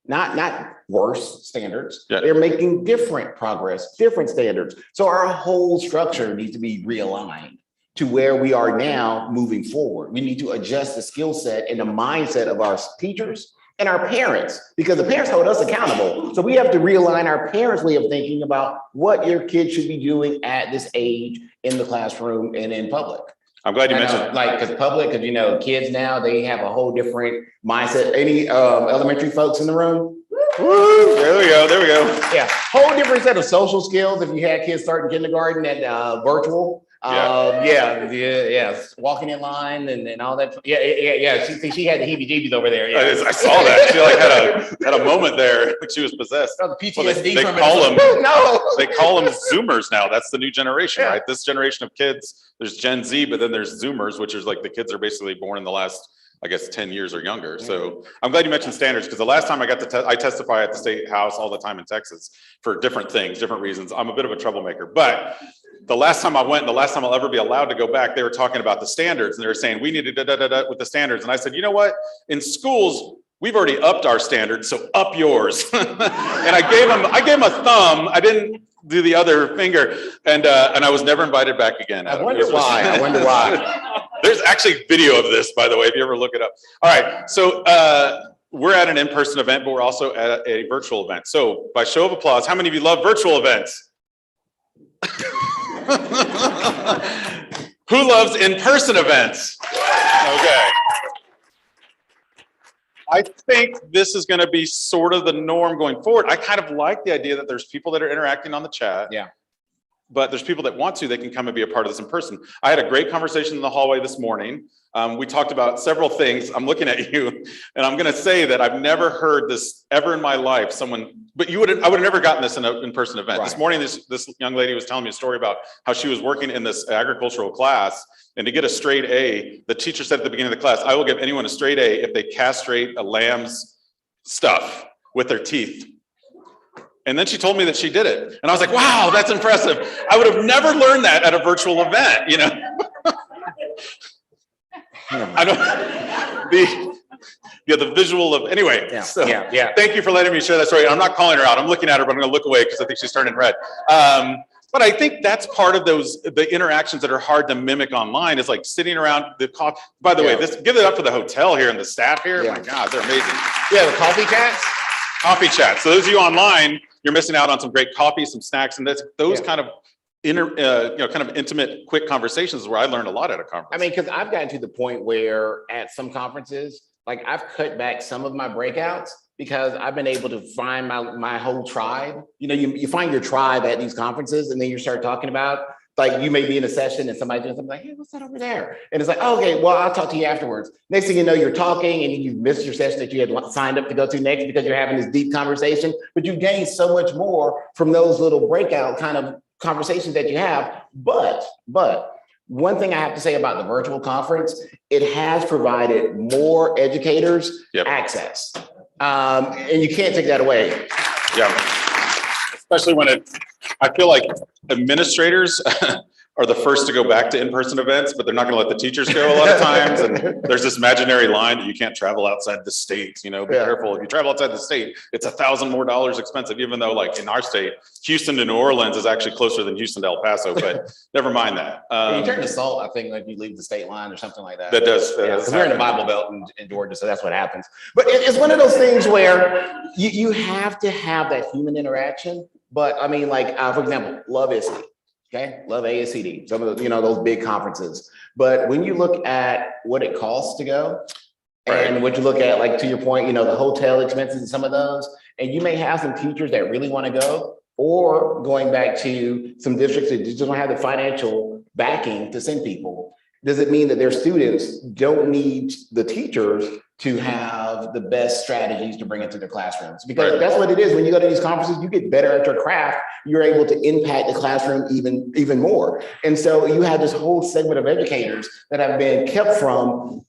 Not worse standards. Yeah. They're making different progress, different standards. So our whole structure needs to be realigned to where we are now moving forward. We need to adjust the skill set and the mindset of our teachers and our parents, because the parents hold us accountable. So we have to realign our parents' way of thinking about what your kids should be doing at this age in the classroom and in public. I'm glad you mentioned because you know, kids now, they have a whole different mindset. Any elementary folks in the room? Woo, there we go. Yeah, whole different set of social skills. If you had kids starting kindergarten at virtual, walking in line and all that. Yeah. She had the heebie-jeebies over there. Yeah. I saw that. She like had a moment there, like she was possessed. Oh, the PTSD they from call them. No, they call them Zoomers now. That's the new generation, Yeah. right? This generation of kids. There's Gen Z, but then there's Zoomers, which is like the kids are basically born in the last, I guess, 10 years or younger. So I'm glad you mentioned standards, because the last time I got to I testify at the State House all the time in Texas for different things, different reasons. I'm a bit of a troublemaker, but the last time I went and the last time I'll ever be allowed to go back, they were talking about the standards and they were saying we need to da with the standards. And I said, you know what? In schools, we've already upped our standards, so up yours. And I gave him a thumb. I didn't do the other finger, and I was never invited back again. I wonder why. There's actually video of this, by the way, if you ever look it up. All right, so we're at an in-person event, but we're also at a virtual event. So by show of applause, how many of you love virtual events? Who loves in-person events? Okay. I think this is going to be sort of the norm going forward. I kind of like the idea that there's people that are interacting on the chat. Yeah. But there's people that want to, they can come and be a part of this in person. I had a great conversation in the hallway this morning. We talked about several things. I'm looking at you, and I'm going to say that I've never heard this ever in my life. I would have never gotten this in an in-person event. Right. This morning, this young lady was telling me a story about how she was working in this agricultural class, and to get a straight A, the teacher said at the beginning of the class, I will give anyone a straight A if they castrate a lamb's stuff with their teeth. And then she told me that she did it. And I was like, wow, that's impressive. I would have never learned that at a virtual event, you know? I don't, the visual of, anyway. Yeah, so yeah. Thank you for letting me share that story. I'm not calling her out. I'm looking at her, but I'm gonna look away because I think she's turning red. But I think that's part of the interactions that are hard to mimic online, is like sitting around the coffee. By the way, give it up for the hotel here and the staff here. Yeah. My God, they're amazing. Yeah, the coffee chats. Coffee chats. So those of you online, you're missing out on some great coffee, some snacks, and those kind of kind of intimate, quick conversations where I learned a lot at a conference. I mean, because I've gotten to the point where at some conferences, like I've cut back some of my breakouts because I've been able to find my whole tribe. You know, you find your tribe at these conferences, and then you start talking about, like, you may be in a session and somebody's doing something like, hey, what's that over there? And it's like, oh, okay, well, I'll talk to you afterwards. Next thing you know, you're talking and you've missed your session that you had signed up to go to next because you're having this deep conversation, but you gain so much more from those little breakout kind of conversations that you have. But one thing I have to say about the virtual conference, it has provided more educators access. And you can't take that away. Yeah, especially when I feel like administrators are the first to go back to in-person events, but they're not gonna let the teachers go a lot of times. And there's this imaginary line that you can't travel outside the state, you know, be careful. If you travel outside the state, it's $1,000 more expensive, even though like in our state, Houston to New Orleans is actually closer than Houston to El Paso, but never mind that. You turn to salt, I think, like you leave the state line or something like that. That does. Because we're in the Bible Belt in Georgia, so that's what happens. But it's one of those things where you have to have that human interaction. But I mean, like, for example, Love ISTE. Okay, love ASCD, some of the, those big conferences. But when you look at what it costs to go, and what you look at, like to your point, the hotel expenses and some of those, and you may have some teachers that really want to go, or going back to some districts that just don't have the financial backing to send people. Does it mean that their students don't need the teachers to have the best strategies to bring into their classrooms? Because that's what it is. When you go to these conferences, you get better at your craft. You're able to impact the classroom even more. And so you have this whole segment of educators that have been kept from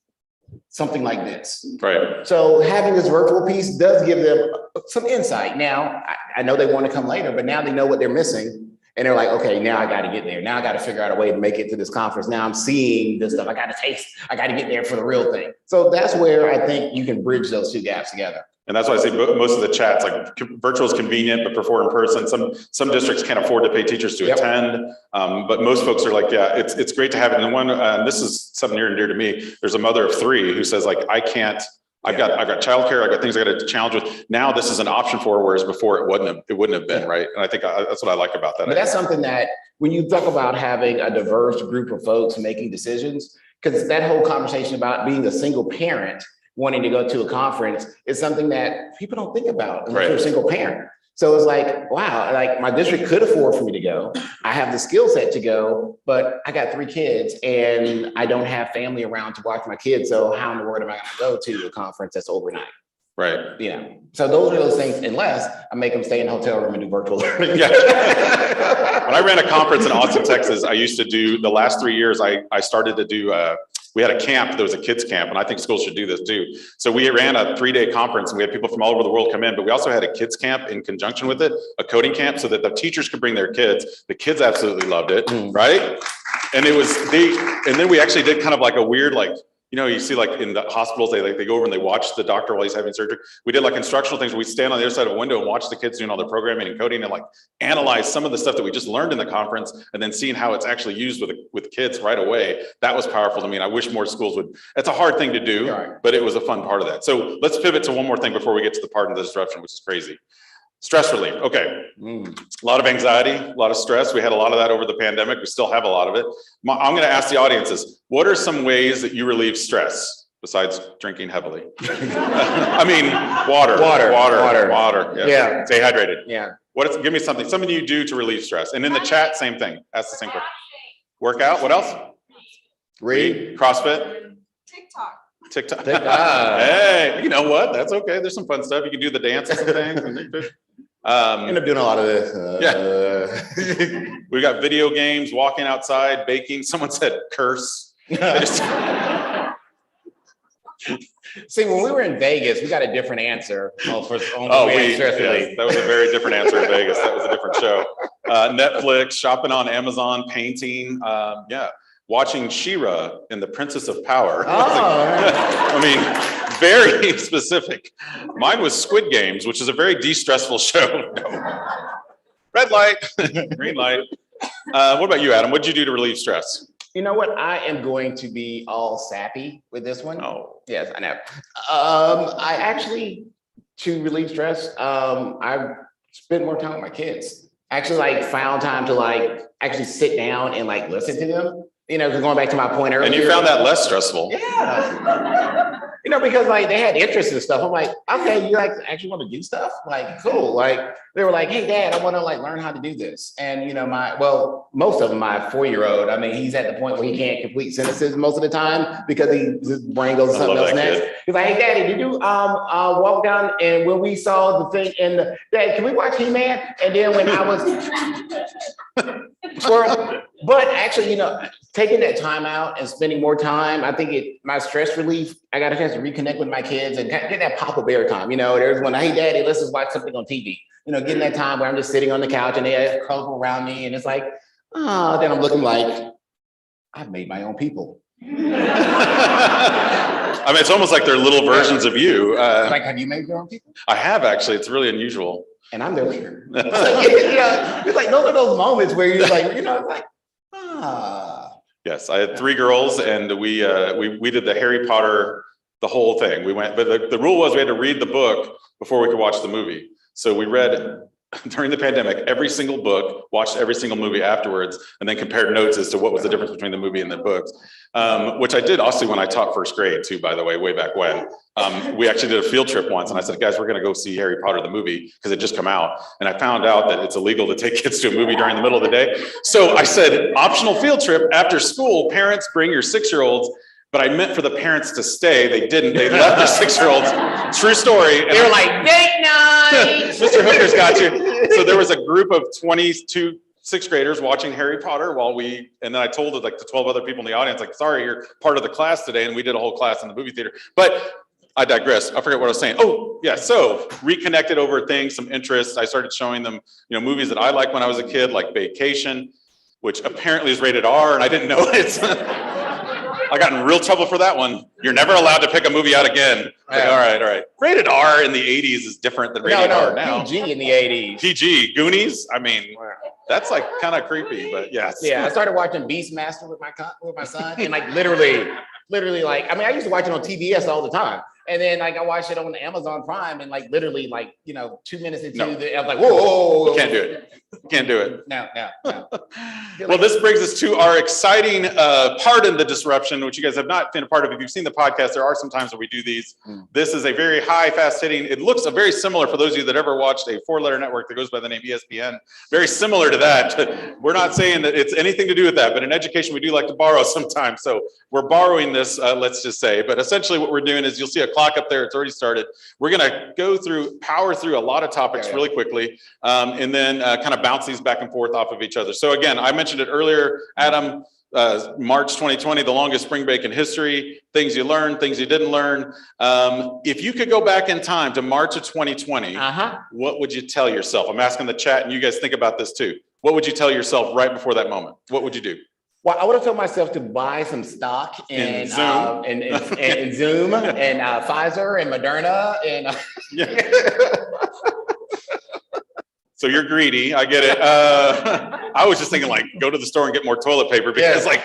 something like this. Right. So having this virtual piece does give them some insight. Now, I know they want to come later, but now they know what they're missing. And they're like, okay, now I got to get there. Now I got to figure out a way to make it to this conference. Now I'm seeing this stuff. I got to taste. I got to get there for the real thing. So that's where I think you can bridge those two gaps together. And that's why I say most of the chats, like virtual is convenient, but prefer in person. Some districts can't afford to pay teachers to attend. But most folks are like, yeah, it's great to have it. And this is something near and dear to me. There's a mother of 3 who says like, I can't. I've got childcare. I've got things I got to challenge with. Now this is an option for her, whereas before it wouldn't have been, right? And I think that's what I like about that. But that's something that when you talk about having a diverse group of folks making decisions, because that whole conversation about being a single parent wanting to go to a conference is something that people don't think about unless you're a single parent. So it's like, wow, like my district could afford for me to go. I have the skill set to go, but I got 3 kids and I don't have family around to watch my kids. So how in the world am I going to go to a conference that's overnight? Right. So those are those things, unless I make them stay in a hotel room and do virtual learning. Yeah. When I ran a conference in Austin, Texas, I used to do the last 3 years, I started to do, we had a camp, there was a kids camp, and I think schools should do this too. So we ran a 3-day conference and we had people from all over the world come in, but we also had a kids camp in conjunction with it, a coding camp, so that the teachers could bring their kids. The kids absolutely loved it, right? And it was and then we actually did kind of like a weird, like, you see like in the hospitals, they go over and they watch the doctor while he's having surgery. We did like instructional things. We stand on the other side of a window and watch the kids doing all their programming and coding and like analyze some of the stuff that we just learned in the conference and then seeing how it's actually used with kids right away. That was powerful to me. And I wish more schools would. It's a hard thing to do, but it was a fun part of that. So let's pivot to one more thing before we get to the part of the disruption, which is crazy. Stress relief. Okay. A lot of anxiety, a lot of stress. We had a lot of that over the pandemic. We still have a lot of it. I'm going to ask the audiences, what are some ways that you relieve stress besides drinking heavily? I mean, water. Yeah. Stay hydrated. Yeah. Give me something you do to relieve stress. And in the chat, same thing. Ask the same question. Workout. What else? Read. CrossFit. TikTok. Hey, you know what? That's okay. There's some fun stuff. You can do the dances and things. End up doing a lot of this. We got video games, walking outside, baking. Someone said curse. See, when we were in Vegas, we got a different answer. That was a very different answer in Vegas. That was a different show. Netflix, shopping on Amazon, painting. Watching She-Ra in The Princess of Power. I mean, very specific. Mine was Squid Games, which is a very de-stressful show. Red light, green light. What about you, Adam? What'd you do to relieve stress? You know what? I am going to be all sappy with this one. Oh. Yes, I know. I actually, to relieve stress, I spend more time with my kids. Actually, like, found time to actually sit down and listen to them. Going back to my point earlier. And you found that less stressful. Yeah. Because they had interest in stuff. I'm like, okay, you actually want to do stuff? Cool. They were like, hey, Dad, I want to learn how to do this. And most of them, my 4-year-old, I mean, he's at the point where he can't complete sentences most of the time because his brain goes to something else next. He's like, hey, Daddy, did you walk down and when we saw the thing Dad, can we watch He-Man? And then when I was but actually, taking that time out and spending more time, I think my stress relief, I got a chance to reconnect with my kids and get that Papa Bear time. You know, there's when, hey, Daddy, let's just watch something on TV. You know, getting that time where I'm just sitting on the couch and they curl around me and it's like, oh, then I'm looking like, I've made my own people. I mean, it's almost like they're little versions of you. Like, have you made your own people? I have actually. It's really unusual. And I'm their leader. So, it's like those are those moments where you're like, you know, it's like, Yes, I had 3 girls, and we did the Harry Potter, the whole thing. We went, but the rule was we had to read the book before we could watch the movie. So we read during the pandemic every single book, watched every single movie afterwards, and then compared notes as to what was the difference between the movie and the books. Which I did also when I taught first grade too, by the way, way back when. We actually did a field trip once, and I said, guys, we're gonna go see Harry Potter, the movie, because it just come out. And I found out that it's illegal to take kids to a movie during the middle of the day. So I said, optional field trip after school, parents bring your 6-year-olds. But I meant for the parents to stay. They didn't. They left their 6-year-olds. True story. they were like, date night. Mr. Hooker's got you. So there was a group of 22 6th graders watching Harry Potter and then I told it like the 12 other people in the audience, like, sorry, you're part of the class today. And we did a whole class in the movie theater. But I digress. I forget what I was saying. Oh, yeah. So reconnected over things, some interests. I started showing them, you know, movies that I liked when I was a kid, like Vacation, which apparently is rated R, and I didn't know it. I got in real trouble for that one. You're never allowed to pick a movie out again. Like, all right. Rated R in the 80s is different than rated R now. PG in the 80s. PG, Goonies. I mean, that's like kind of creepy, but yes. Yeah, I started watching Beastmaster with my son, and like literally, like, I mean, I used to watch it on TBS all the time. And then like I watched it on Amazon Prime, and like literally like, you know, 2 minutes into I was like, whoa. Can't do it. Can't do it. No. Well, this brings us to our exciting part in the disruption, which you guys have not been a part of. If you've seen the podcast, there are some times that we do these. This is a very high, fast-hitting. It looks very similar for those of you that ever watched a 4-letter network that goes by the name ESPN. Very similar to that. We're not saying that it's anything to do with that, but in education, we do like to borrow sometimes. So we're borrowing this, let's just say. But essentially what we're doing is you'll see a clock up there. It's already started. We're going to power through a lot of topics really quickly, and then kind of bounce these back and forth off of each other. So again, I mentioned it earlier, Adam, March 2020, the longest spring break in history, things you learned, things you didn't learn. If you could go back in time to March of 2020, what would you tell yourself? I'm asking the chat, and you guys think about this too. What would you tell yourself right before that moment? What would you do? Well, I would have told myself to buy some stock in Zoom and Zoom and Pfizer and Moderna and. So you're greedy. I get it. I was just thinking like go to the store and get more toilet paper because right?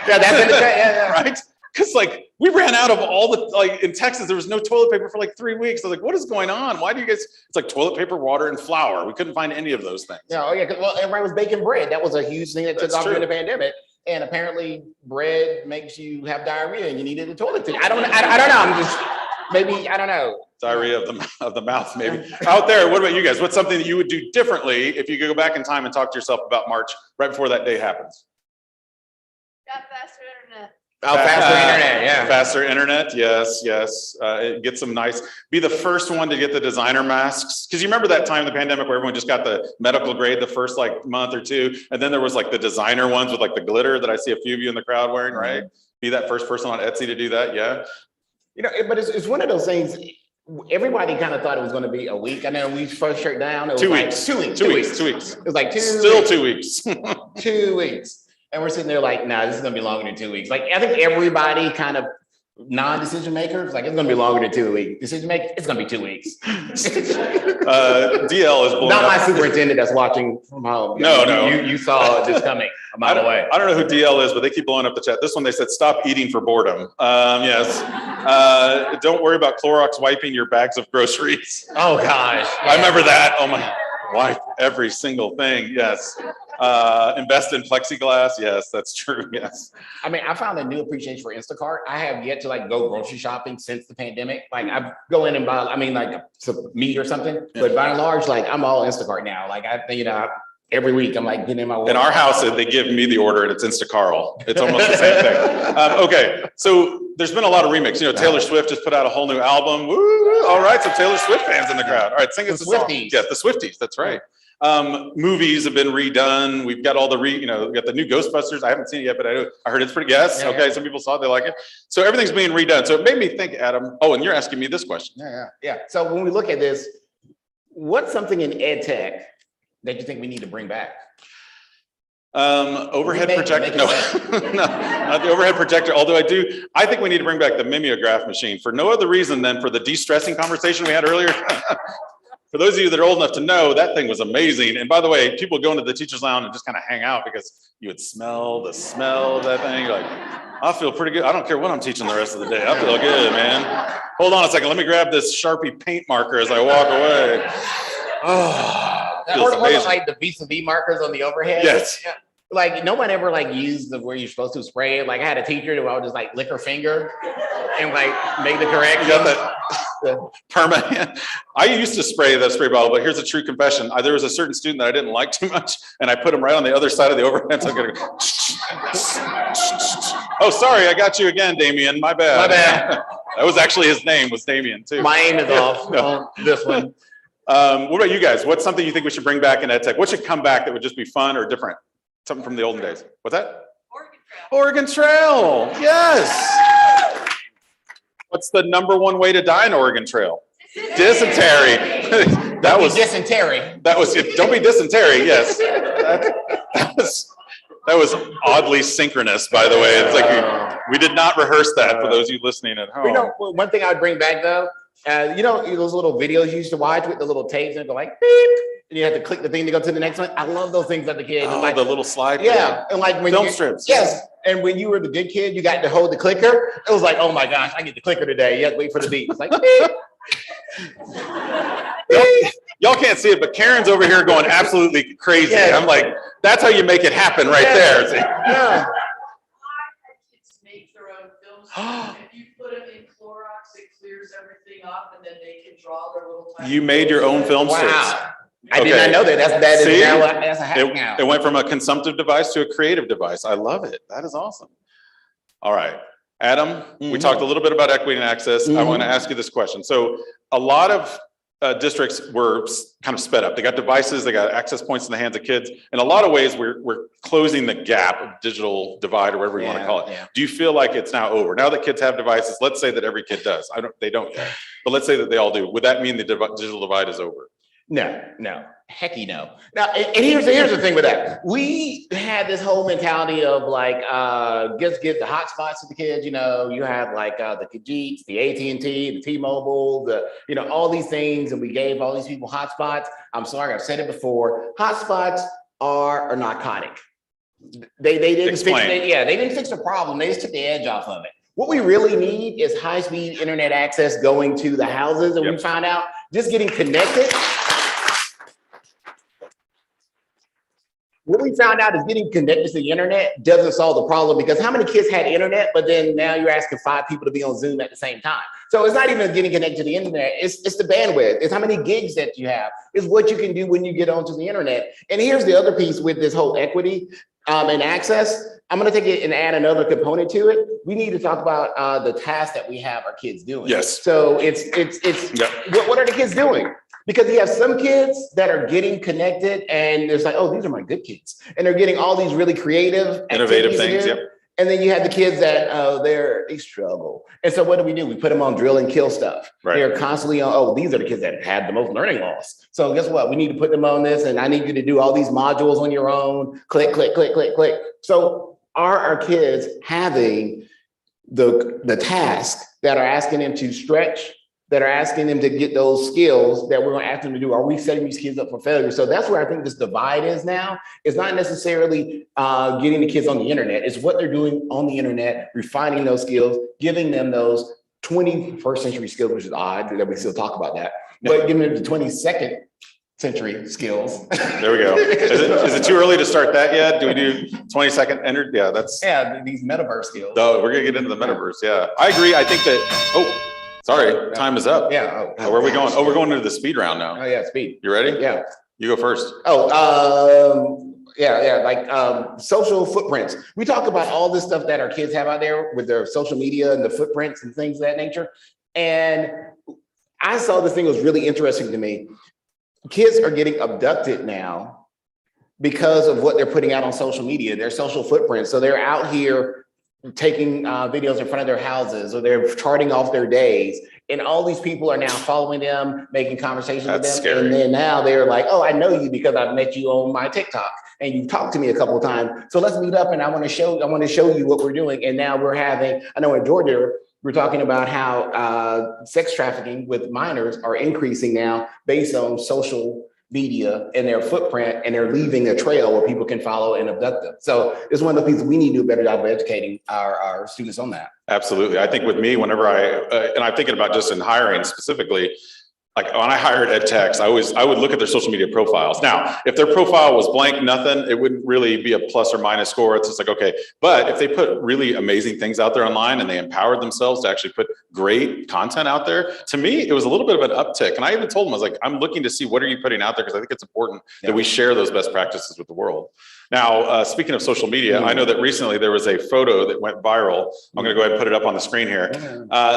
Because like we ran out of all the, like in Texas, there was no toilet paper for like 3 weeks. I was like, what is going on? Why do you guys, it's like toilet paper, water, and flour. We couldn't find any of those things. Yeah, well, everybody was baking bread. That was a huge thing that took off during the pandemic. And apparently bread makes you have diarrhea and you needed a toilet. I don't know. I'm just, maybe, I don't know. Diarrhea of the mouth, maybe. Out there, what about you guys? What's something that you would do differently if you could go back in time and talk to yourself about March right before that day happens? Got faster internet. Faster internet, yeah. Faster internet, yes. Get some nice, be the first one to get the designer masks. Because you remember that time in the pandemic where everyone just got the medical grade the first like month or two. And then there was like the designer ones with like the glitter that I see a few of you in the crowd wearing, right? Be that first person on Etsy to do that, yeah. You know, but it's one of those things, everybody kind of thought it was going to be a week. I know we first shut down. It was 2 like weeks. 2 weeks. 2 weeks. 2 weeks. It was like 2 Still weeks. 2 weeks. 2 weeks. And we're sitting there like, nah, this is gonna be longer than 2 weeks. Like, I think everybody kind of non-decision makers, like, it's gonna be longer than 2 weeks. Decision maker, it's gonna be 2 weeks. DL is blowing Not my up. superintendent that's watching from home. No. You saw this coming a mile away. I don't know who DL is, but they keep blowing up the chat. This one, they said, stop eating for boredom. Yes. Don't worry about Clorox wiping your bags of groceries. Oh, gosh. I remember that. Oh, my. Wipe every single thing. Yes. Invest in plexiglass. Yes, that's true. Yes. I mean, I found a new appreciation for Instacart. I have yet to like go grocery shopping since the pandemic. Like I go in and buy, I mean, like some meat or something, but by and large, like I'm all Instacart now. Like every week I'm like getting in my order. In our house, they give me the order and it's Instacarl. It's almost the same thing. Okay. So there's been a lot of remix. You know, Taylor Swift just put out a whole new album. Woo! All right. So Taylor Swift fans in the crowd. All right. Sing us a song. Swifties. Yeah, the Swifties. That's right. Movies have been redone. We've got all the we got the new Ghostbusters. I haven't seen it yet, but I heard it's pretty, yes. Yeah, Okay, yeah. some people saw it, they like it. So everything's being redone. So it made me think, Adam, oh, and you're asking me this question. Yeah. So when we look at this, what's something in ed tech that you think we need to bring back? Overhead projector, no, not the overhead projector, although I think we need to bring back the mimeograph machine for no other reason than for the de-stressing conversation we had earlier. For those of you that are old enough to know, that thing was amazing. And by the way, people go into the teacher's lounge and just kind of hang out because you would smell the smell of that thing. You're like, I feel pretty good. I don't care what I'm teaching the rest of the day. I feel good, man. Hold on a second. Let me grab this Sharpie paint marker as I walk away. Oh, feels Or amazing. like the VSTE markers on the overhead. Yes. Like no one ever like used the where you're supposed to spray it. Like I had a teacher who I would just like lick her finger and like make the correction. You got that permanent. I used to spray the spray bottle, but here's a true confession. There was a certain student that I didn't like too much, and I put him right on the other side of the overhead. So I'm gonna go. Oh, sorry, I got you again, Damien. My bad. My bad. That was actually his name, was Damien too. My aim is off on this one. What about you guys? What's something you think we should bring back in ed tech? What should come back that would just be fun or different? Something from the olden days. What's that? Oregon Trail. Yes. What's the #1 way to die in Oregon Trail? Dysentery. That was dysentery. That was it. Don't be dysentery. Yes. That was oddly synchronous, by the way. It's like we did not rehearse that for those of you listening at home. You know, one thing I would bring back though, those little videos you used to watch with the little tapes and go like beep, and you had to click the thing to go to the next one. I love those things as a kid. Oh, like the little slide. Yeah, and like when film strips. Yes, and when you were the good kid, you got to hold the clicker. It was like, oh my gosh, I get the clicker today. You have to wait for the beep. It's like beep. Y'all can't see it, but Karen's over here going absolutely crazy. Yeah. I'm like, that's how you make it happen right there. See? Yeah. Kids make their own films. If you put them in Clorox, it clears everything up, and then they can draw their little. You made your own film strips. Wow. I did not know that. That See? is now that's a hack now. It went from a consumptive device to a creative device. I love it. That is awesome. All right. Adam, we talked a little bit about equity and access. I want to ask you this question. So a lot of districts were kind of sped up. They got devices, they got access points in the hands of kids. In a lot of ways, we're closing the gap of digital divide or whatever you want to call it. Yeah. Do you feel like it's now over? Now that kids have devices, let's say that every kid does. They don't yet, but let's say that they all do. Would that mean the digital divide is over? No, hecky no. Now, and here's the thing with that. We had this whole mentality of like, just give the hotspots to the kids. You know, you have like the Khajiits, the AT&T, the T-Mobile, all these things, and we gave all these people hotspots. I'm sorry, I've said it before. Hotspots are a narcotic. They didn't fix it. Yeah, they didn't fix the problem. They just took the edge off of it. What we really need is high-speed internet access going to the houses, and we found out just getting connected. What we found out is getting connected to the internet doesn't solve the problem, because how many kids had internet, but then now you're asking 5 people to be on Zoom at the same time. So it's not even getting connected to the internet. It's the bandwidth. It's how many gigs that you have. It's what you can do when you get onto the internet. And here's the other piece with this whole equity and access. I'm going to take it and add another component to it. We need to talk about the tasks that we have our kids doing. Yes. So it's what are the kids doing? Because you have some kids that are getting connected and it's like, oh, these are my good kids. And they're getting all these really creative, innovative things. Yep. And then you have the kids that they struggle. And so what do? We put them on drill and kill stuff. Right. They're constantly on, oh, these are the kids that had the most learning loss. So guess what? We need to put them on this, and I need you to do all these modules on your own. Click, click, click, click, click. So are our kids having the tasks that are asking them to stretch, that are asking them to get those skills that we're going to ask them to do? Are we setting these kids up for failure? So that's where I think this divide is now. It's not necessarily getting the kids on the internet. It's what they're doing on the internet, refining those skills, giving them those 21st century skills, which is odd that we still talk about that, but giving them the 22nd century skills. There we go. Is it too early to start that yet? Do we do 22nd entered? Yeah, that's. Yeah, these metaverse skills. No, we're going to get into the metaverse. Yeah, I agree. I think that, sorry, time is up. Yeah. Where are we going? Oh, we're going into the speed round now. Oh yeah, speed. You ready? Yeah. You go first. Like social footprints. We talk about all this stuff that our kids have out there with their social media and the footprints and things of that nature. And I saw this thing that was really interesting to me. kids are getting abducted now because of what they're putting out on social media, their social footprint. So they're out here taking videos in front of their houses, or they're charting off their days. And all these people are now following them, making conversations with them. Scary. And then now they're like, oh, I know you because I've met you on my TikTok and you've talked to me a couple of times. So let's meet up and I want to show you what we're doing. And now we're having, I know in Georgia, we're talking about how sex trafficking with minors are increasing now based on social media and their footprint, and they're leaving a trail where people can follow and abduct them. So it's one of the things we need to do a better job of educating our students on that. Absolutely. I think with me, whenever and I'm thinking about just in hiring specifically, like when I hired ed techs, I would look at their social media profiles. Now, if their profile was blank, nothing, it wouldn't really be a plus or minus score. It's just like, okay. But if they put really amazing things out there online and they empowered themselves to actually put great content out there, to me, it was a little bit of an uptick. And I even told them, I was like, I'm looking to see what are you putting out there? Because I think it's important that we share those best practices with the world. Now, speaking of social media, I know that recently there was a photo that went viral. I'm going to go ahead and put it up on the screen here.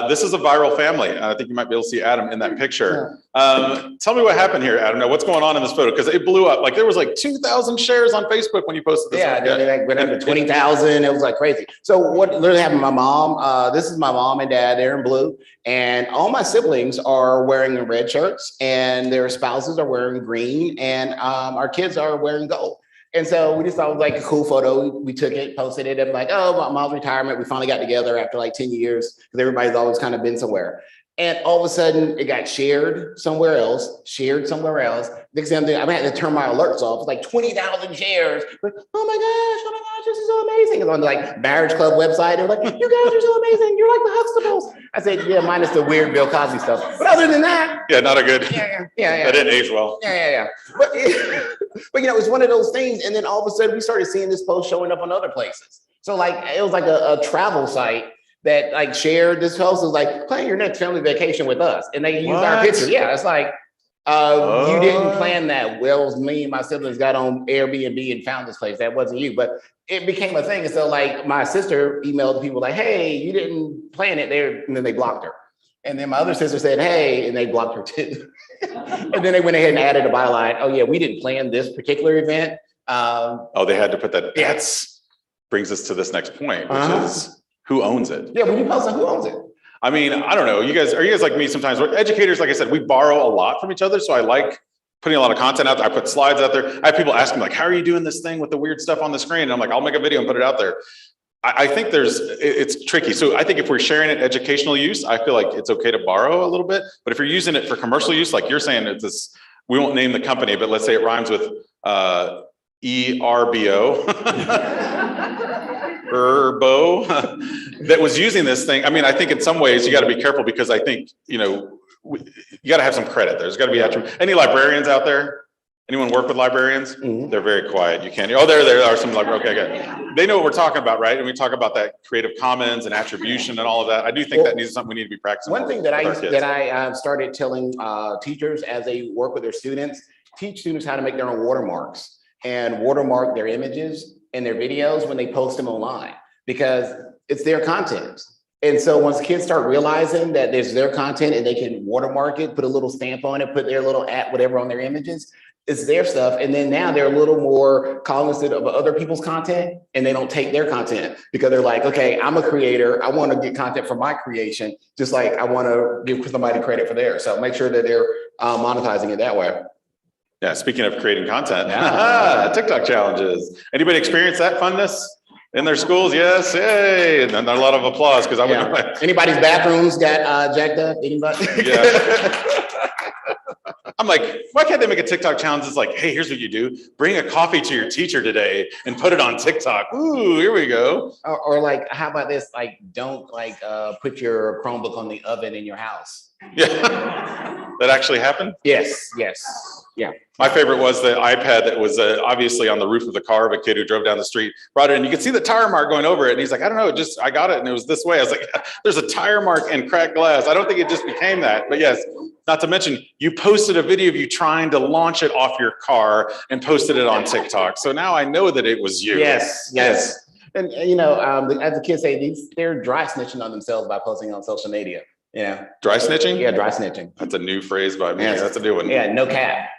This is a viral family. I think you might be able to see Adam in that picture. Tell me what happened here, Adam. Now, what's going on in this photo? Because it blew up. Like there was like 2,000 shares on Facebook when you posted this. Yeah, they like went up to 20,000. It was like crazy. So what literally happened? My mom. This is my mom and dad. They're in blue, and all my siblings are wearing red shirts, and their spouses are wearing green, and our kids are wearing gold. And so we just thought it was like a cool photo. We took it, posted it. I'm like, oh, my mom's retirement. We finally got together after like 10 years because everybody's always kind of been somewhere. And all of a sudden it got shared somewhere else. Next thing I had to turn my alerts off. It's like 20,000 shares. Like, oh my gosh, this is so amazing. It's on the like marriage club website. They're like, you guys are so amazing. You're like the Huxtables. I said, yeah, minus the weird Bill Cosby stuff. But other than that. Yeah, not a good. Yeah. That didn't age well. Yeah. But you know, it's one of those things. And then all of a sudden we started seeing this post showing up on other places. So like, it was like a travel site that like shared this post. It was like, plan your next family vacation with us. And they used our picture. Yeah, it's like, you didn't plan that. Well, it was me and my siblings got on Airbnb and found this place. That wasn't you, but it became a thing. And so like my sister emailed the people like, hey, you didn't plan it there. And then they blocked her. And then my other sister said, hey, and they blocked her too. And then they went ahead and added a byline. Oh yeah, we didn't plan this particular event. They had to put that. That's brings us to this next point, which is who owns it? Yeah, when you post on who owns it? I mean, I don't know. Are you guys like me sometimes? We're educators, like I said, we borrow a lot from each other. So I like putting a lot of content out there. I put slides out there. I have people asking me like, how are you doing this thing with the weird stuff on the screen? And I'm like, I'll make a video and put it out there. I think it's tricky. So I think if we're sharing it educational use, I feel like it's okay to borrow a little bit. But if you're using it for commercial use, like you're saying, it's this, we won't name the company, but let's say it rhymes with ERBO. Herbo that was using this thing. I mean, I think in some ways you got to be careful because I think, you know, you got to have some credit. There's got to be attribute. Any librarians out there? Anyone work with librarians? Mm-hmm. They're very quiet. You can't. Oh, there are some. Okay. They know what we're talking about, right? And we talk about that Creative Commons and attribution and all of that. I do think that needs something we need to be practicing. One thing that I started telling teachers as they work with their students, teach students how to make their own watermarks and watermark their images and their videos when they post them online, because it's their content. And so once kids start realizing that there's their content and they can watermark it, put a little stamp on it, put their little @ whatever on their images, it's their stuff. And then now they're a little more cognizant of other people's content, and they don't take their content because they're like, okay, I'm a creator. I want to get content from my creation, just like I want to give somebody credit for theirs. So make sure that they're monetizing it that way. Yeah, speaking of creating content, TikTok challenges. Anybody experience that funness in their schools? Yes, yay. And a lot of applause because I would. Anybody's bathrooms got jacked up? Anybody? Yeah. I'm like, why can't they make a TikTok challenge? It's like, hey, here's what you do. Bring a coffee to your teacher today and put it on TikTok. Ooh, here we go. Or like, how about this? Like, don't like put your Chromebook on the oven in your house. Yeah. That actually happened? Yes. Yeah. My favorite was the iPad that was obviously on the roof of the car of a kid who drove down the street, brought it in. You could see the tire mark going over it. And he's like, I don't know, I got it. And it was this way. I was like, there's a tire mark and cracked glass. I don't think it just became that. But yes, not to mention, you posted a video of you trying to launch it off your car and posted it on TikTok. So now I know that it was you. Yes. And you know, as the kids say, they're dry snitching on themselves by posting on social media. Yeah. Dry snitching? Yeah, dry snitching. That's a new phrase by me. Yes. That's a new one. Yeah, no cap.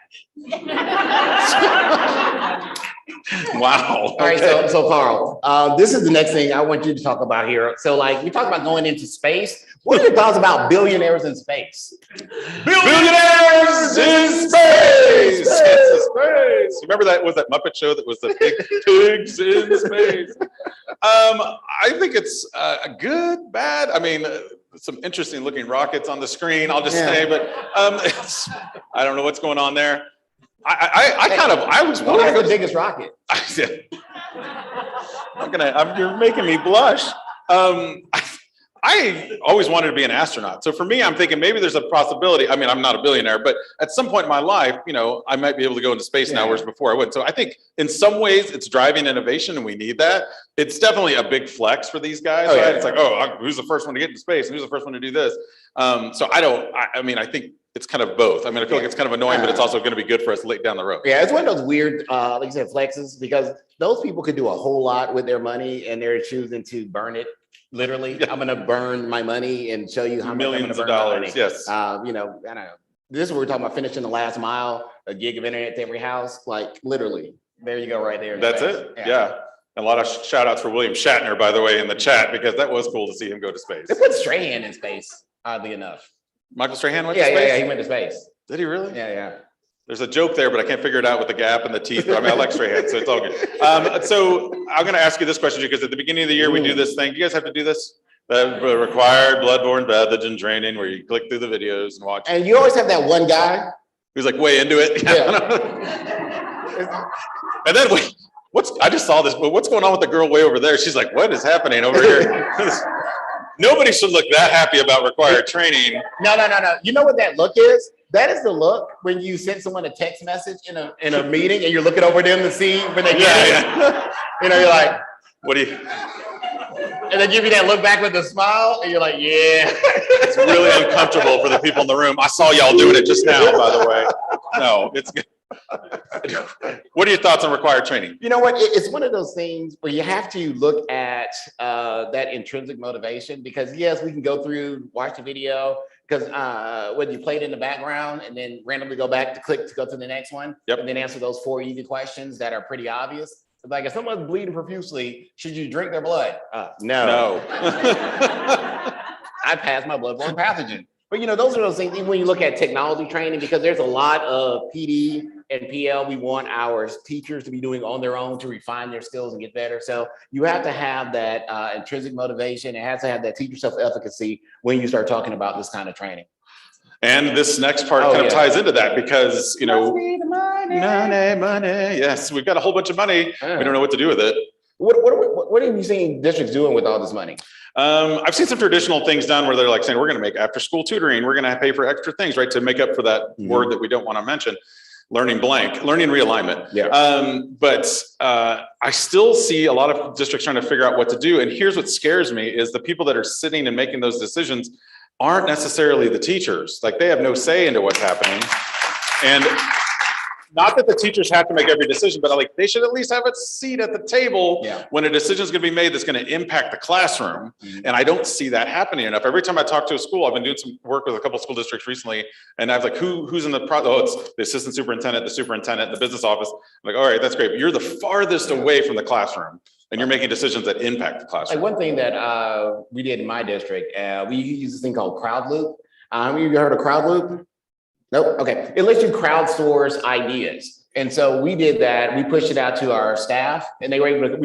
Wow. All right, okay. so Carl, this is the next thing I want you to talk about here. So like, we talk about going into space. What are your thoughts about billionaires in space? Billionaires in space. Space. Remember that was that Muppet show that was the big pigs in space. I think it's good, bad. I mean, some interesting looking rockets on the screen. I'll just say, but I don't know what's going on there. I was What is the biggest rocket? You're making me blush. I always wanted to be an astronaut. So for me, I'm thinking maybe there's a possibility. I mean, I'm not a billionaire, but at some point in my life, you know, I might be able to go into space now, whereas before I wouldn't. So I think in some ways it's driving innovation and we need that. It's definitely a big flex for these guys, right? It's like, who's the first one to get into space and who's the first one to do this? So I mean, I think it's kind of both. I mean, I feel like it's kind of annoying, but it's also going to be good for us late down the road. Yeah, it's one of those weird, like you said, flexes, because those people could do a whole lot with their money and they're choosing to burn it. Literally, I'm going to burn my money and show you how much I'm going to burn my money. Yes. You know, I don't know. This is what we're talking about, finishing the last mile, a gig of internet to every house. Like literally, there you go, right there. That's it. Yeah. A lot of shout outs for William Shatner, by the way, in the chat, because that was cool to see him go to space. They put Strahan in space, oddly enough. Michael Strahan went to space? Yeah, he went to space. Did he really? Yeah. There's a joke there, but I can't figure it out with the gap and the teeth. But I mean, I like Strahan, so it's all good. So I'm going to ask you this question because at the beginning of the year, we do this thing. Do you guys have to do this? The required bloodborne pathogen training where you click through the videos and watch. And you always have that one guy who's like way into it. Yeah. And then I just saw this, but what's going on with the girl way over there? She's like, what is happening over here? Nobody should look that happy about required training. No. You know what that look is? That is the look when you send someone a text message in a meeting and you're looking over them to see when they get it. You know, you're like, what do you? And they give you that look back with a smile, and you're like, yeah. It's really uncomfortable for the people in the room. I saw y'all doing it just now, by the way. No, it's good. What are your thoughts on required training? You know what? It's one of those things where you have to look at that intrinsic motivation, because yes, we can go through, watch the video, because when you play it in the background and then randomly go back to click to go to the next one, and then answer those 4 easy questions that are pretty obvious. Like if someone's bleeding profusely, should you drink their blood? No. I pass my bloodborne pathogen. But you know, those are those things, even when you look at technology training, because there's a lot of PD and PL we want our teachers to be doing on their own to refine their skills and get better. So you have to have that intrinsic motivation. It has to have that teacher self-efficacy when you start talking about this kind of training. And this next part kind of ties into that because, you know, money. Yes, we've got a whole bunch of money. We don't know what to do with it. What have you seen districts doing with all this money? I've seen some traditional things done where they're like saying, we're going to make after school tutoring. We're going to pay for extra things, right? To make up for that word that we don't want to mention. Learning realignment. But I still see a lot of districts trying to figure out what to do. And here's what scares me is the people that are sitting and making those decisions aren't necessarily the teachers. Like they have no say into what's happening. And not that the teachers have to make every decision, but like they should at least have a seat at the table when a decision is going to be made that's going to impact the classroom. And I don't see that happening enough. Every time I talk to a school, I've been doing some work with a couple of school districts recently, and I've like, who's in the it's the assistant superintendent, the superintendent, the business office. I'm like, all right, that's great. But you're the farthest away from the classroom, and you're making decisions that impact the classroom. Like one thing that we did in my district, we use this thing called crowd loop. Have you heard of crowd loop? Nope. Okay. It lets you crowdsource ideas. And so we did that. We pushed it out to our staff and we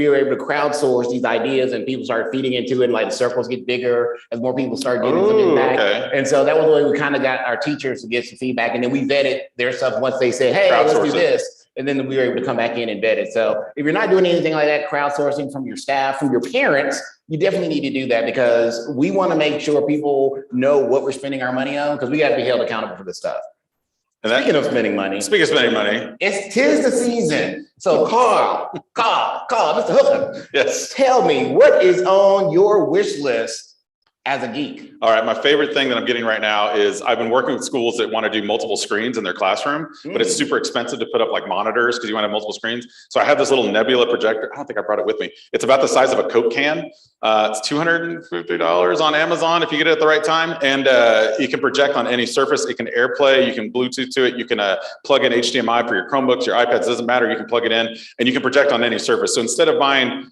were able to crowdsource these ideas and people started feeding into it. And like the circles get bigger as more people start getting some feedback. Okay. And so that was the way we kind of got our teachers to get some feedback. And then we vetted their stuff once they said, hey, let's do this. And then we were able to come back in and vet it. So if you're not doing anything like that, crowdsourcing from your staff, from your parents, you definitely need to do that because we want to make sure people know what we're spending our money on because we got to be held accountable for this stuff. Speaking of spending money, tis the season. So Carl, Mr. Hooker, yes, tell me what is on your wish list as a geek? All right, my favorite thing that I'm getting right now is I've been working with schools that want to do multiple screens in their classroom, but it's super expensive to put up like monitors because you want to have multiple screens. So I have this little Nebula projector. I don't think I brought it with me. It's about the size of a Coke can. It's $250 on Amazon if you get it at the right time. And you can project on any surface. It can AirPlay, you can Bluetooth to it. You can plug in HDMI for your Chromebooks, your iPads, doesn't matter. You can plug it in and you can project on any surface. So instead of buying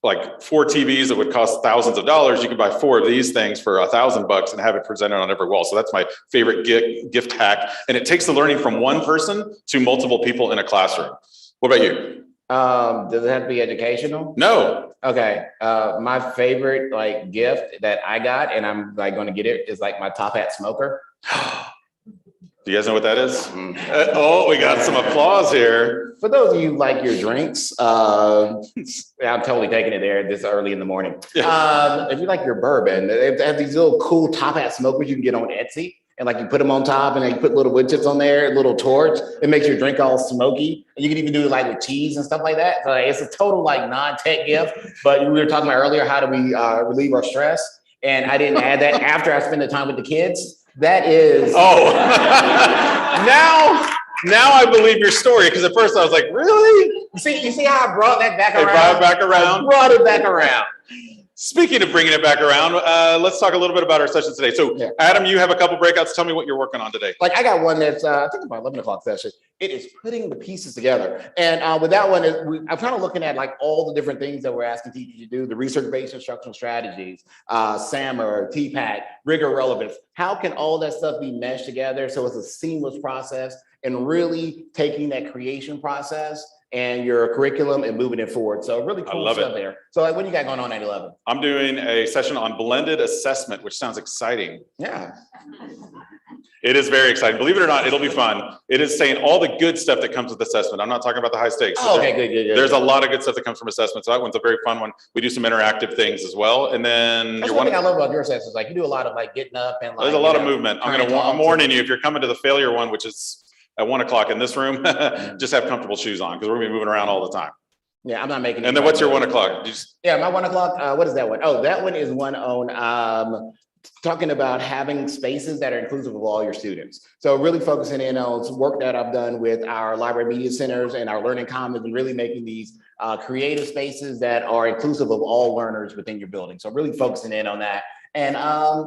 like 4 TVs that would cost thousands of dollars, you can buy 4 of these things for $1,000 and have it presented on every wall. So that's my favorite gift hack. And it takes the learning from one person to multiple people in a classroom. What about you? Does it have to be educational? No. Okay. My favorite like gift that I got, and I'm like going to get it, is like my top hat smoker. Do you guys know what that is? Oh, we got some applause here. For those of you who like your drinks, I'm totally taking it there this early in the morning. If you like your bourbon, they have these little cool top hat smokers you can get on Etsy. And like you put them on top and then you put little wood chips on there, a little torch. It makes your drink all smoky. And you can even do it like with cheese and stuff like that. So it's a total like non-tech gift. But we were talking about earlier, how do we relieve our stress? And I didn't add that after I spend the time with the kids. That is. Oh, now I believe your story. Because at first I was like, really? You see how I brought that back around? Brought it back around. I brought it back around. Speaking of bringing it back around, let's talk a little bit about our session today. So Adam, you have a couple breakouts. Tell me what you're working on today. Like I got one that's, I think about 11 o'clock session. It is putting the pieces together. And with that one, I'm kind of looking at like all the different things that we're asking teachers to do, the research-based instructional strategies, SAMR, TPAC, rigor relevance. How can all that stuff be meshed together so it's a seamless process and really taking that creation process and your curriculum and moving it forward. So really cool stuff there. So like, what do you got going on at 11? I'm doing a session on blended assessment, which sounds exciting. Yeah. It is very exciting. Believe it or not, it'll be fun. It is saying all the good stuff that comes with assessment. I'm not talking about the high stakes. Oh, okay, good. There's a lot of good stuff that comes from assessment. So that one's a very fun one. We do some interactive things as well. And then that's one thing I love about your sessions. Like you do a lot of like getting up and like. There's a lot of movement. I'm warning you, if you're coming to the failure one, which is at 1 o'clock in this room, just have comfortable shoes on because we're gonna be moving around all the time. Yeah, I'm not making. And then what's your 1 o'clock? Yeah, my 1 o'clock. What is that one? Oh, that one is one on talking about having spaces that are inclusive of all your students. So really focusing in on some work that I've done with our library media centers and our learning commons and really making these creative spaces that are inclusive of all learners within your building. So really focusing in on that and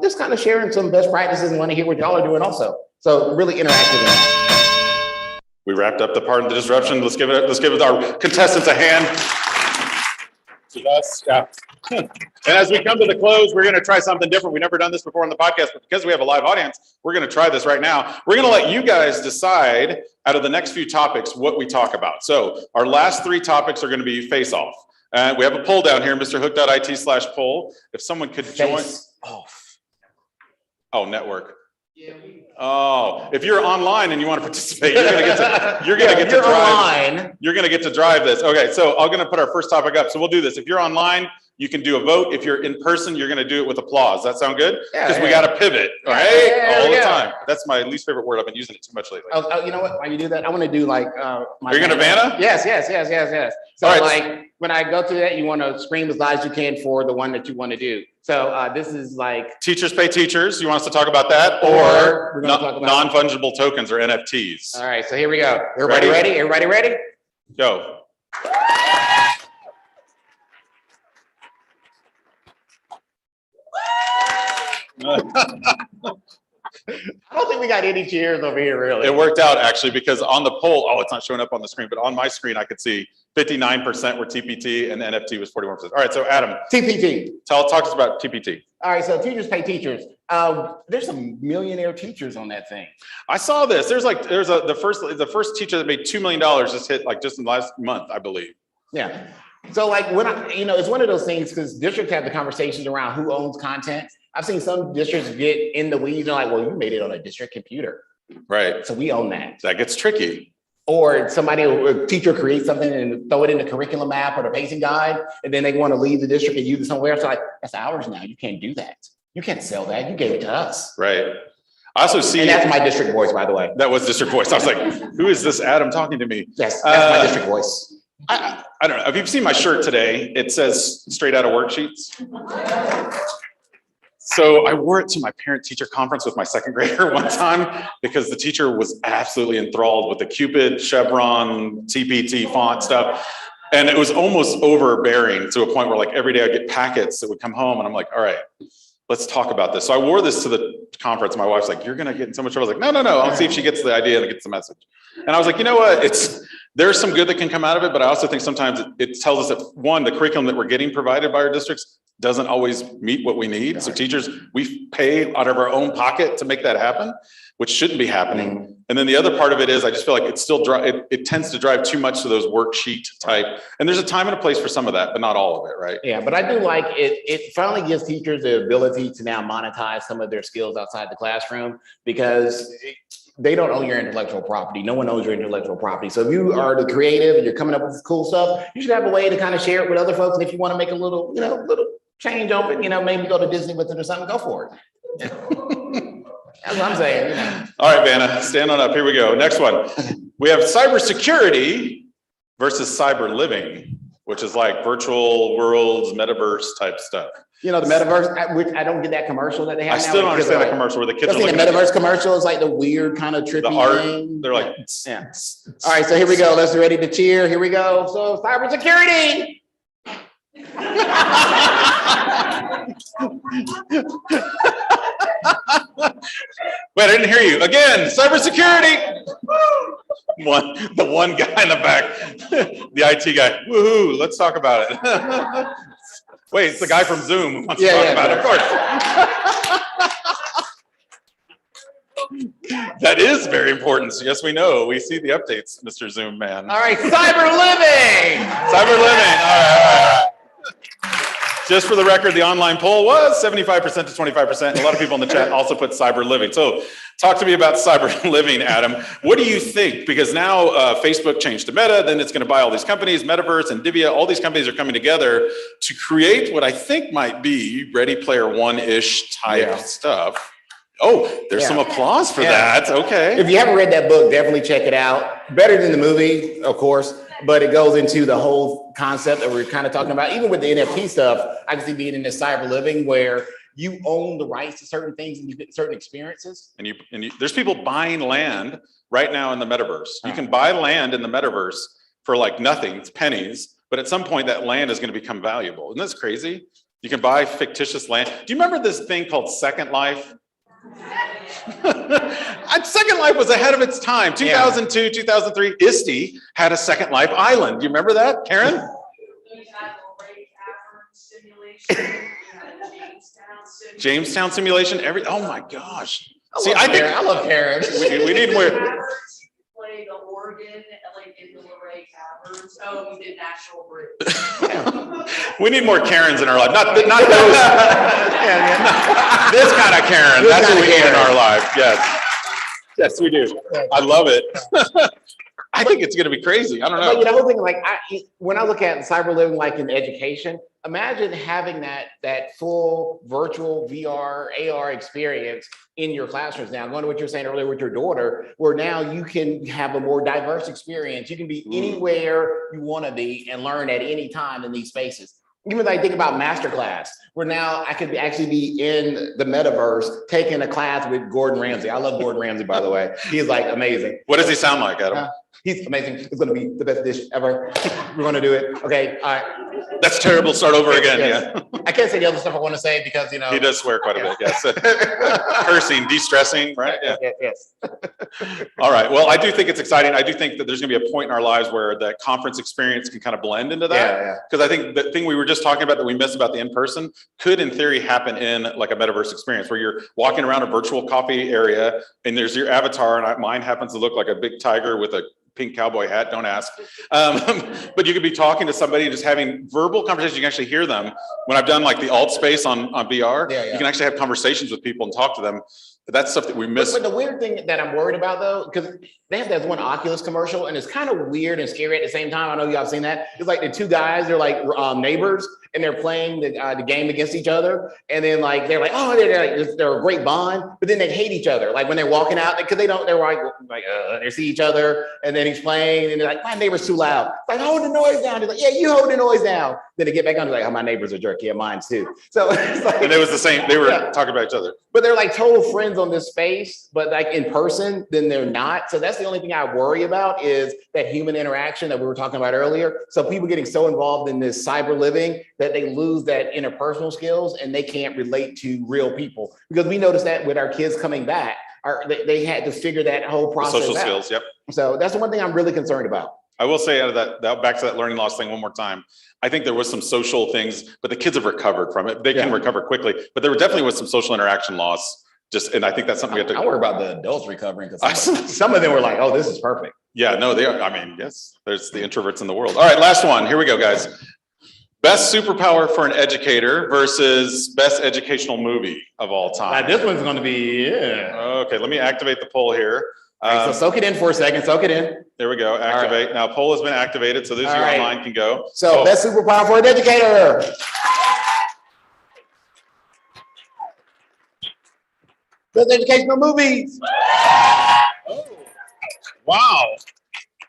just kind of sharing some best practices and want to hear what y'all are doing also. So really interactive in that. We wrapped up the part of the disruption. Let's give it our contestants a hand. Yes, yeah. And as we come to the close, we're going to try something different. We've never done this before on the podcast, but because we have a live audience, we're going to try this right now. We're going to let you guys decide out of the next few topics what we talk about. So our last 3 topics are going to be face off. We have a poll down here, mrhook.it/poll. If someone could join. Face off. Oh, network. Oh, if you're online and you want to participate, you're gonna get to drive this. Okay, so I'm gonna put our first topic up. So we'll do this. If you're online, you can do a vote. If you're in person, you're gonna do it with applause. That sound good? Because we gotta pivot, all right? All the time. That's my least favorite word. I've been using it too much lately. Oh, you know what? While you do that, I want to do like You're gonna Vanna? Yes. So all right. like when I go through that, you want to scream as loud as you can for the one that you want to do. So this is like teachers pay teachers. You want us to talk about that, or non-fungible tokens or NFTs? All right, so here we go. Everybody ready? Everybody ready? Go. I don't think we got any cheers over here, really. It worked out actually because on the poll, it's not showing up on the screen, but on my screen, I could see 59% were TPT and NFT was 41%. All right, so Adam. TPT. Talk to us about TPT. All right, so teachers pay teachers. There's some millionaire teachers on that thing. I saw this. The first teacher that made $2 million just hit just in the last month, I believe. Yeah. So like when it's one of those things because districts have the conversations around who owns content. I've seen some districts get in the weeds and like, well, you made it on a district computer. Right. So we own that. That gets tricky. Or a teacher creates something and throw it in the curriculum map or the pacing guide, and then they want to leave the district and use it somewhere. So like, that's ours now. You can't do that. You can't sell that. You gave it to us. Right. I also see. And that's my district voice, by the way. That was district voice. I was like, who is this Adam talking to me? Yes, that's my district voice. I don't know. Have you seen my shirt today? It says straight out of worksheets. So I wore it to my parent-teacher conference with my second grader one time because the teacher was absolutely enthralled with the Cupid, chevron, TPT font stuff. And it was almost overbearing to a point where like every day I'd get packets that would come home and I'm like, all right, let's talk about this. So I wore this to the conference. My wife's like, you're gonna get in so much trouble. I was like, no. I'll see if she gets the idea and gets the message. And I was like, you know what? There's some good that can come out of it, but I also think sometimes it tells us that one, the curriculum that we're getting provided by our districts doesn't always meet what we need. So teachers, we pay out of our own pocket to make that happen, which shouldn't be happening. And then the other part of it is I just feel like it still it tends to drive too much to those worksheet type. And there's a time and a place for some of that, but not all of it, right? Yeah, but I do like it. It finally gives teachers the ability to now monetize some of their skills outside the classroom because they don't own your intellectual property. No one owns your intellectual property. So if you are the creative and you're coming up with this cool stuff, you should have a way to kind of share it with other folks. And if you want to make a little, little change over, maybe go to Disney with it or something, go for it. That's what I'm saying. All right, Vanna, stand on up. Here we go. Next one. We have cybersecurity versus cyber living, which is like virtual worlds, metaverse type stuff. The metaverse, which I don't get that commercial that they have. I still don't understand the commercial where the kids are looking at the metaverse commercial is like the weird kind of trippy the art. Thing. They're like, yeah. All right, so here we go. Let's be ready to cheer. Here we go. So cybersecurity. Wait, I didn't hear you. Again, cybersecurity. The one guy in the back, the IT guy. Woohoo! Let's talk about it. Wait, it's the guy from Zoom who wants to talk about it. Of course. That is very important. So yes, we know. We see the updates, Mr. Zoom man. All right, cyber living. Cyber living. All right. Just for the record, the online poll was 75% to 25%. A lot of people in the chat also put cyber living. So talk to me about cyber living, Adam. What do you think? Because now Facebook changed to Meta, then it's going to buy all these companies, Metaverse and Divya, all these companies are coming together to create what I think might be Ready Player One-ish type stuff. Oh, there's some applause for that. Okay. If you haven't read that book, definitely check it out. Better than the movie, of course. But it goes into the whole concept that we're kind of talking about. Even with the NFT stuff, I can see being in this cyber living where you own the rights to certain things and you get certain experiences. And there's people buying land right now in the metaverse. You can buy land in the metaverse for like nothing, it's pennies. But at some point that land is going to become valuable. Isn't this crazy? You can buy fictitious land. Do you remember this thing called Second Life? Second Life was ahead of its time. 2002, 2003, ISTE had a Second Life island. Do you remember that, Karen? Jamestown simulation. Oh my gosh. I love Karen. We need more. Play the organ like in the Luray Caverns. Oh, we did National Bridge. We need more Karens in our life. Not those. This kind of Karen. That's what we need in our life. Yes. Yes, we do. I love it. I think it's going to be crazy. I don't know. But the whole thing, like when I look at cyber living, like in education, imagine having that full virtual VR, AR experience in your classrooms now. Going to what you were saying earlier with your daughter, where now you can have a more diverse experience. You can be anywhere you want to be and learn at any time in these spaces. Even if I think about masterclass, where now I could actually be in the metaverse taking a class with Gordon Ramsay. I love Gordon Ramsay, by the way. He's like amazing. What does he sound like, Adam? He's amazing. It's going to be the best dish ever. We're going to do it. Okay. All right. That's terrible. Start over again. Yes. Yeah. I can't say the other stuff I want to say because, he does swear quite a bit. Yes. Cursing, de-stressing, right? Yeah. Yes. All right. Well, I do think it's exciting. I do think that there's going to be a point in our lives where that conference experience can kind of blend into that. Because I think the thing we were just talking about that we miss about the in-person could, in theory, happen in like a metaverse experience where you're walking around a virtual coffee area and there's your avatar, and mine happens to look like a big tiger with a pink cowboy hat, don't ask. But you could be talking to somebody and just having verbal conversations. You can actually hear them. When I've done like the alt space on VR, you can actually have conversations with people and talk to them. That's stuff that we miss. But the weird thing that I'm worried about though, because they have that one Oculus commercial, and it's kind of weird and scary at the same time. I know y'all have seen that. It's like the two guys, they're like neighbors, and they're playing the game against each other. And then like they're like, oh, they're a great bond, but then they hate each other. Like when they're walking out, because they see each other, and then he's playing, and they're like, my neighbor's too loud. Like, hold the noise down. He's like, yeah, you hold the noise down. Then they get back on, like, oh, my neighbors are jerky, yeah, mine too. So it's like, And it was the same, they were talking about each other. but they're like total friends on this space, but like in person, then they're not. So that's the only thing I worry about is that human interaction that we were talking about earlier. So people getting so involved in this cyber living that they lose that interpersonal skills and they can't relate to real people. Because we noticed that with our kids coming back, they had to figure that whole process Social out. skills, yep. So that's the one thing I'm really concerned about. I will say out of that back to that learning loss thing one more time. I think there was some social things, but the kids have recovered from it. They can recover quickly, but there definitely was some social interaction loss. And I think that's something we have to. I worry about the adults recovering because some of them were like, oh, this is perfect. Yeah, no, they are. I mean, yes, there's the introverts in the world. All right, last one. Here we go, guys. Best superpower for an educator versus best educational movie of all time. This one's going to be, Okay, let me activate the poll here. So soak it in for a second, soak it in. There we go, activate. Now poll has been activated, so those of you online can go. So best superpower for an educator. Best educational movies. Oh, wow.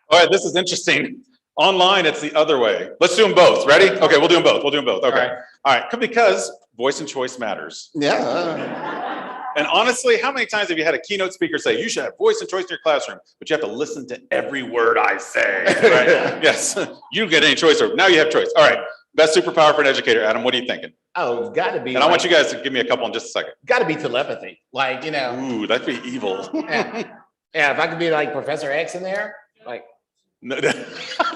All right, this is interesting. Online, it's the other way. Let's do them both. Ready? Okay, we'll do them both. We'll do them both. Okay. All right. Because voice and choice matters. Yeah. And honestly, how many times have you had a keynote speaker say, you should have voice and choice in your classroom, but you have to listen to every word I say, right? Yes, you don't get any choice. Now you have choice. All right, best superpower for an educator. Adam, what are you thinking? Oh, it's got to be. And I want you guys to give me a couple in just a second. Got to be telepathy. Like, you know. Ooh, that'd be evil. Yeah, if I could be like Professor X in there, like. No,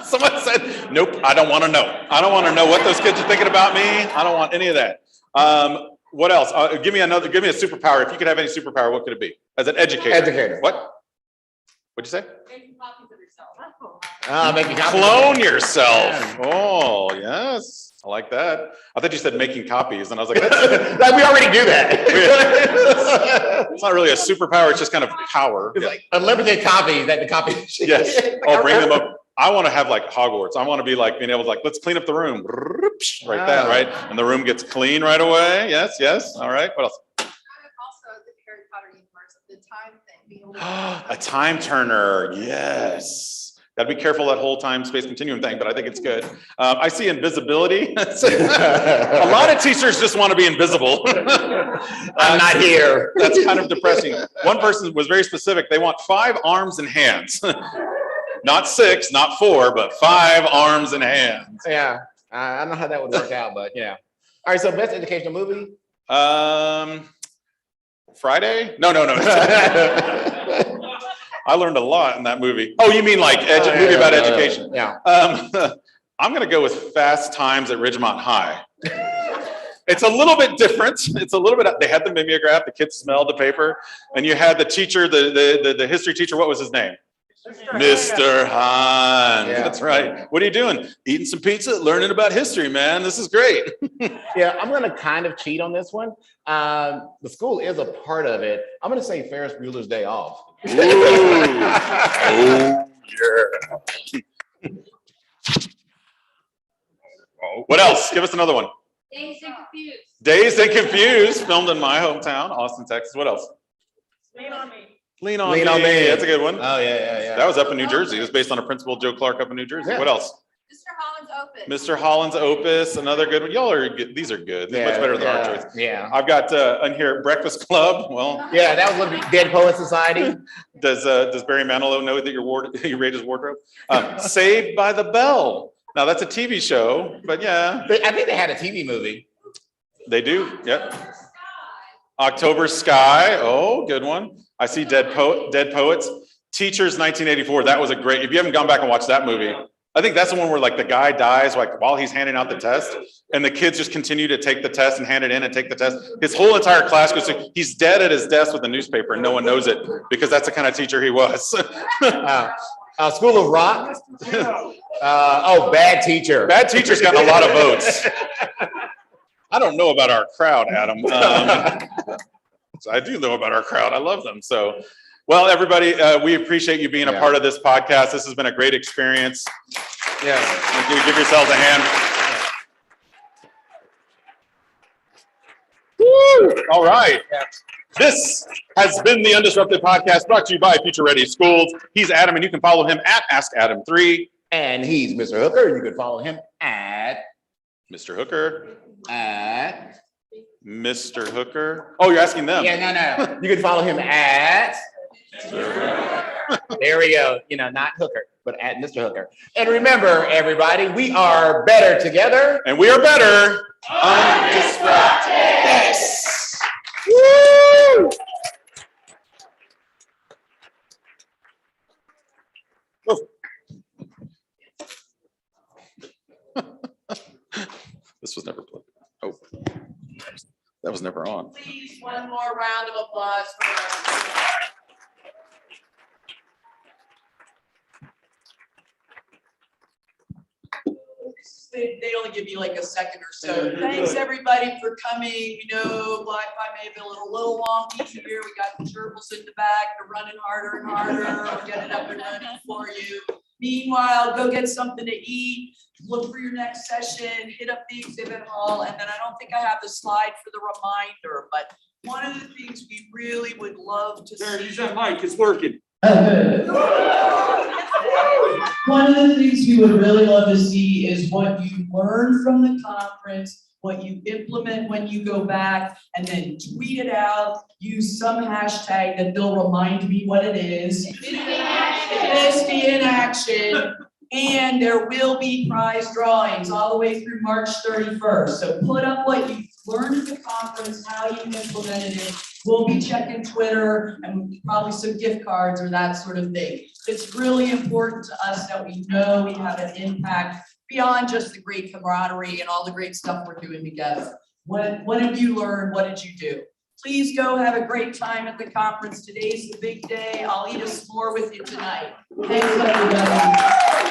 someone said, nope, I don't want to know. I don't want to know what those kids are thinking about me. I don't want any of that. What else? Give me a superpower. If you could have any superpower, what could it be? As an educator. Educator. What? What'd you say? Making copies of yourself. Making copies. Clone yourself. Oh, yes. I like that. I thought you said making copies, and I was like, like we already do that. It's not really a superpower. It's just kind of power. It's like unlimited copies that the copy. Yes. I'll bring them up. I want to have like Hogwarts. I want to be like being able to like, let's clean up the room. Right that, right? And the room gets clean right away. Yes, yes. All right. What else? Also, the Harry Potter universe, the time thing. Being able to A time turner. Yes. Got to be careful that whole time space continuum thing, but I think it's good. I see invisibility. A lot of teachers just want to be invisible. I'm not here. That's kind of depressing. One person was very specific. They want 5 arms and hands. Not 6, not 4, but 5 arms and hands. Yeah, I don't know how that would work out, but yeah. All right, so best educational movie? Friday? No. I learned a lot in that movie. Oh, you mean like movie about education? Yeah. I'm going to go with Fast Times at Ridgemont High. It's a little bit different. It's a little bit, they had the mimeograph, the kids smelled the paper, and you had the teacher, the history teacher, what was his name? Mr. Hahn. Yeah. That's right. What are you doing? Eating some pizza, learning about history, man. This is great. Yeah, I'm going to kind of cheat on this one. The school is a part of it. I'm going to say Ferris Bueller's Day Off. Ooh. Oh, yeah. What else? Give us another one. Dazed and Confused. Dazed and Confused, filmed in my hometown, Austin, Texas. What else? Lean on Me. Lean on Lean Me. on Me. That's a good one. Oh, yeah. That was up in New Jersey. It was based on a Principal Joe Clark up in New Jersey. Yeah. What else? Mr. Holland's Opus. Mr. Holland's Opus, another good one. Y'all are good. These are good. They're much better than our choice. Yeah. I've got on here Breakfast Club. Well, Yeah, that was going to be Dead Poet Society. does Barry Manilow know that you rate his wardrobe? Saved by the Bell. Now that's a TV show, but yeah, I think they had a TV movie. they do. Yep. October Sky. Oh, good one. I see Dead Poets. Teachers 1984. That was a great. If you haven't gone back and watched that movie, I think that's the one where like the guy dies like while he's handing out the test, and the kids just continue to take the test and hand it in and take the test. His whole entire class goes. He's dead at his desk with a newspaper, and no one knows it because that's the kind of teacher he was. School of Rock. Bad Teacher. Bad Teacher's gotten a lot of votes. I don't know about our crowd, Adam. So I do know about our crowd. I love them. So Well, everybody, we appreciate you being a part of this podcast. This has been a great experience. Yes. Thank you. Give yourselves a hand. Woo! All right. This has been the Undisrupted Podcast, brought to you by Future Ready Schools. He's Adam, and you can follow him at AskAdam3. And he's Mr. Hooker. You can follow him at Mr. Hooker. At Mr. Hooker. Oh, you're asking them. Yeah, no. You can follow him at. There we go. You know, not Hooker, but at Mr. Hooker. And remember, everybody, we are better together. And we are better undisrupted. Yes. Woo! This was never played. Oh, that was never on. Please, one more round of applause for they only give you like a second or so. Thanks, everybody, for coming. You know, Wi-Fi may have been a little wonky here. We got the gerbils in the back. They're running harder and harder. We'll get it up and running for you. Meanwhile, go get something to eat. Look for your next session. Hit up the exhibit hall. And then I don't think I have the slide for the reminder, but one of the things we really would love to see. Use that mic. It's working. One of the things we would really love to see is what you learn from the conference, what you implement when you go back, and then tweet it out, use some hashtag that they'll remind me what it is. VSTE in action. And there will be prize drawings all the way through March 31st. So put up what you learned at the conference, how you implemented it. We'll be checking Twitter and probably some gift cards or that sort of thing. It's really important to us that we know we have an impact beyond just the great camaraderie and all the great stuff we're doing together. What have you learned? What did you do? Please go have a great time at the conference. Today's the big day. I'll eat a s'more with you tonight. Thanks, everybody.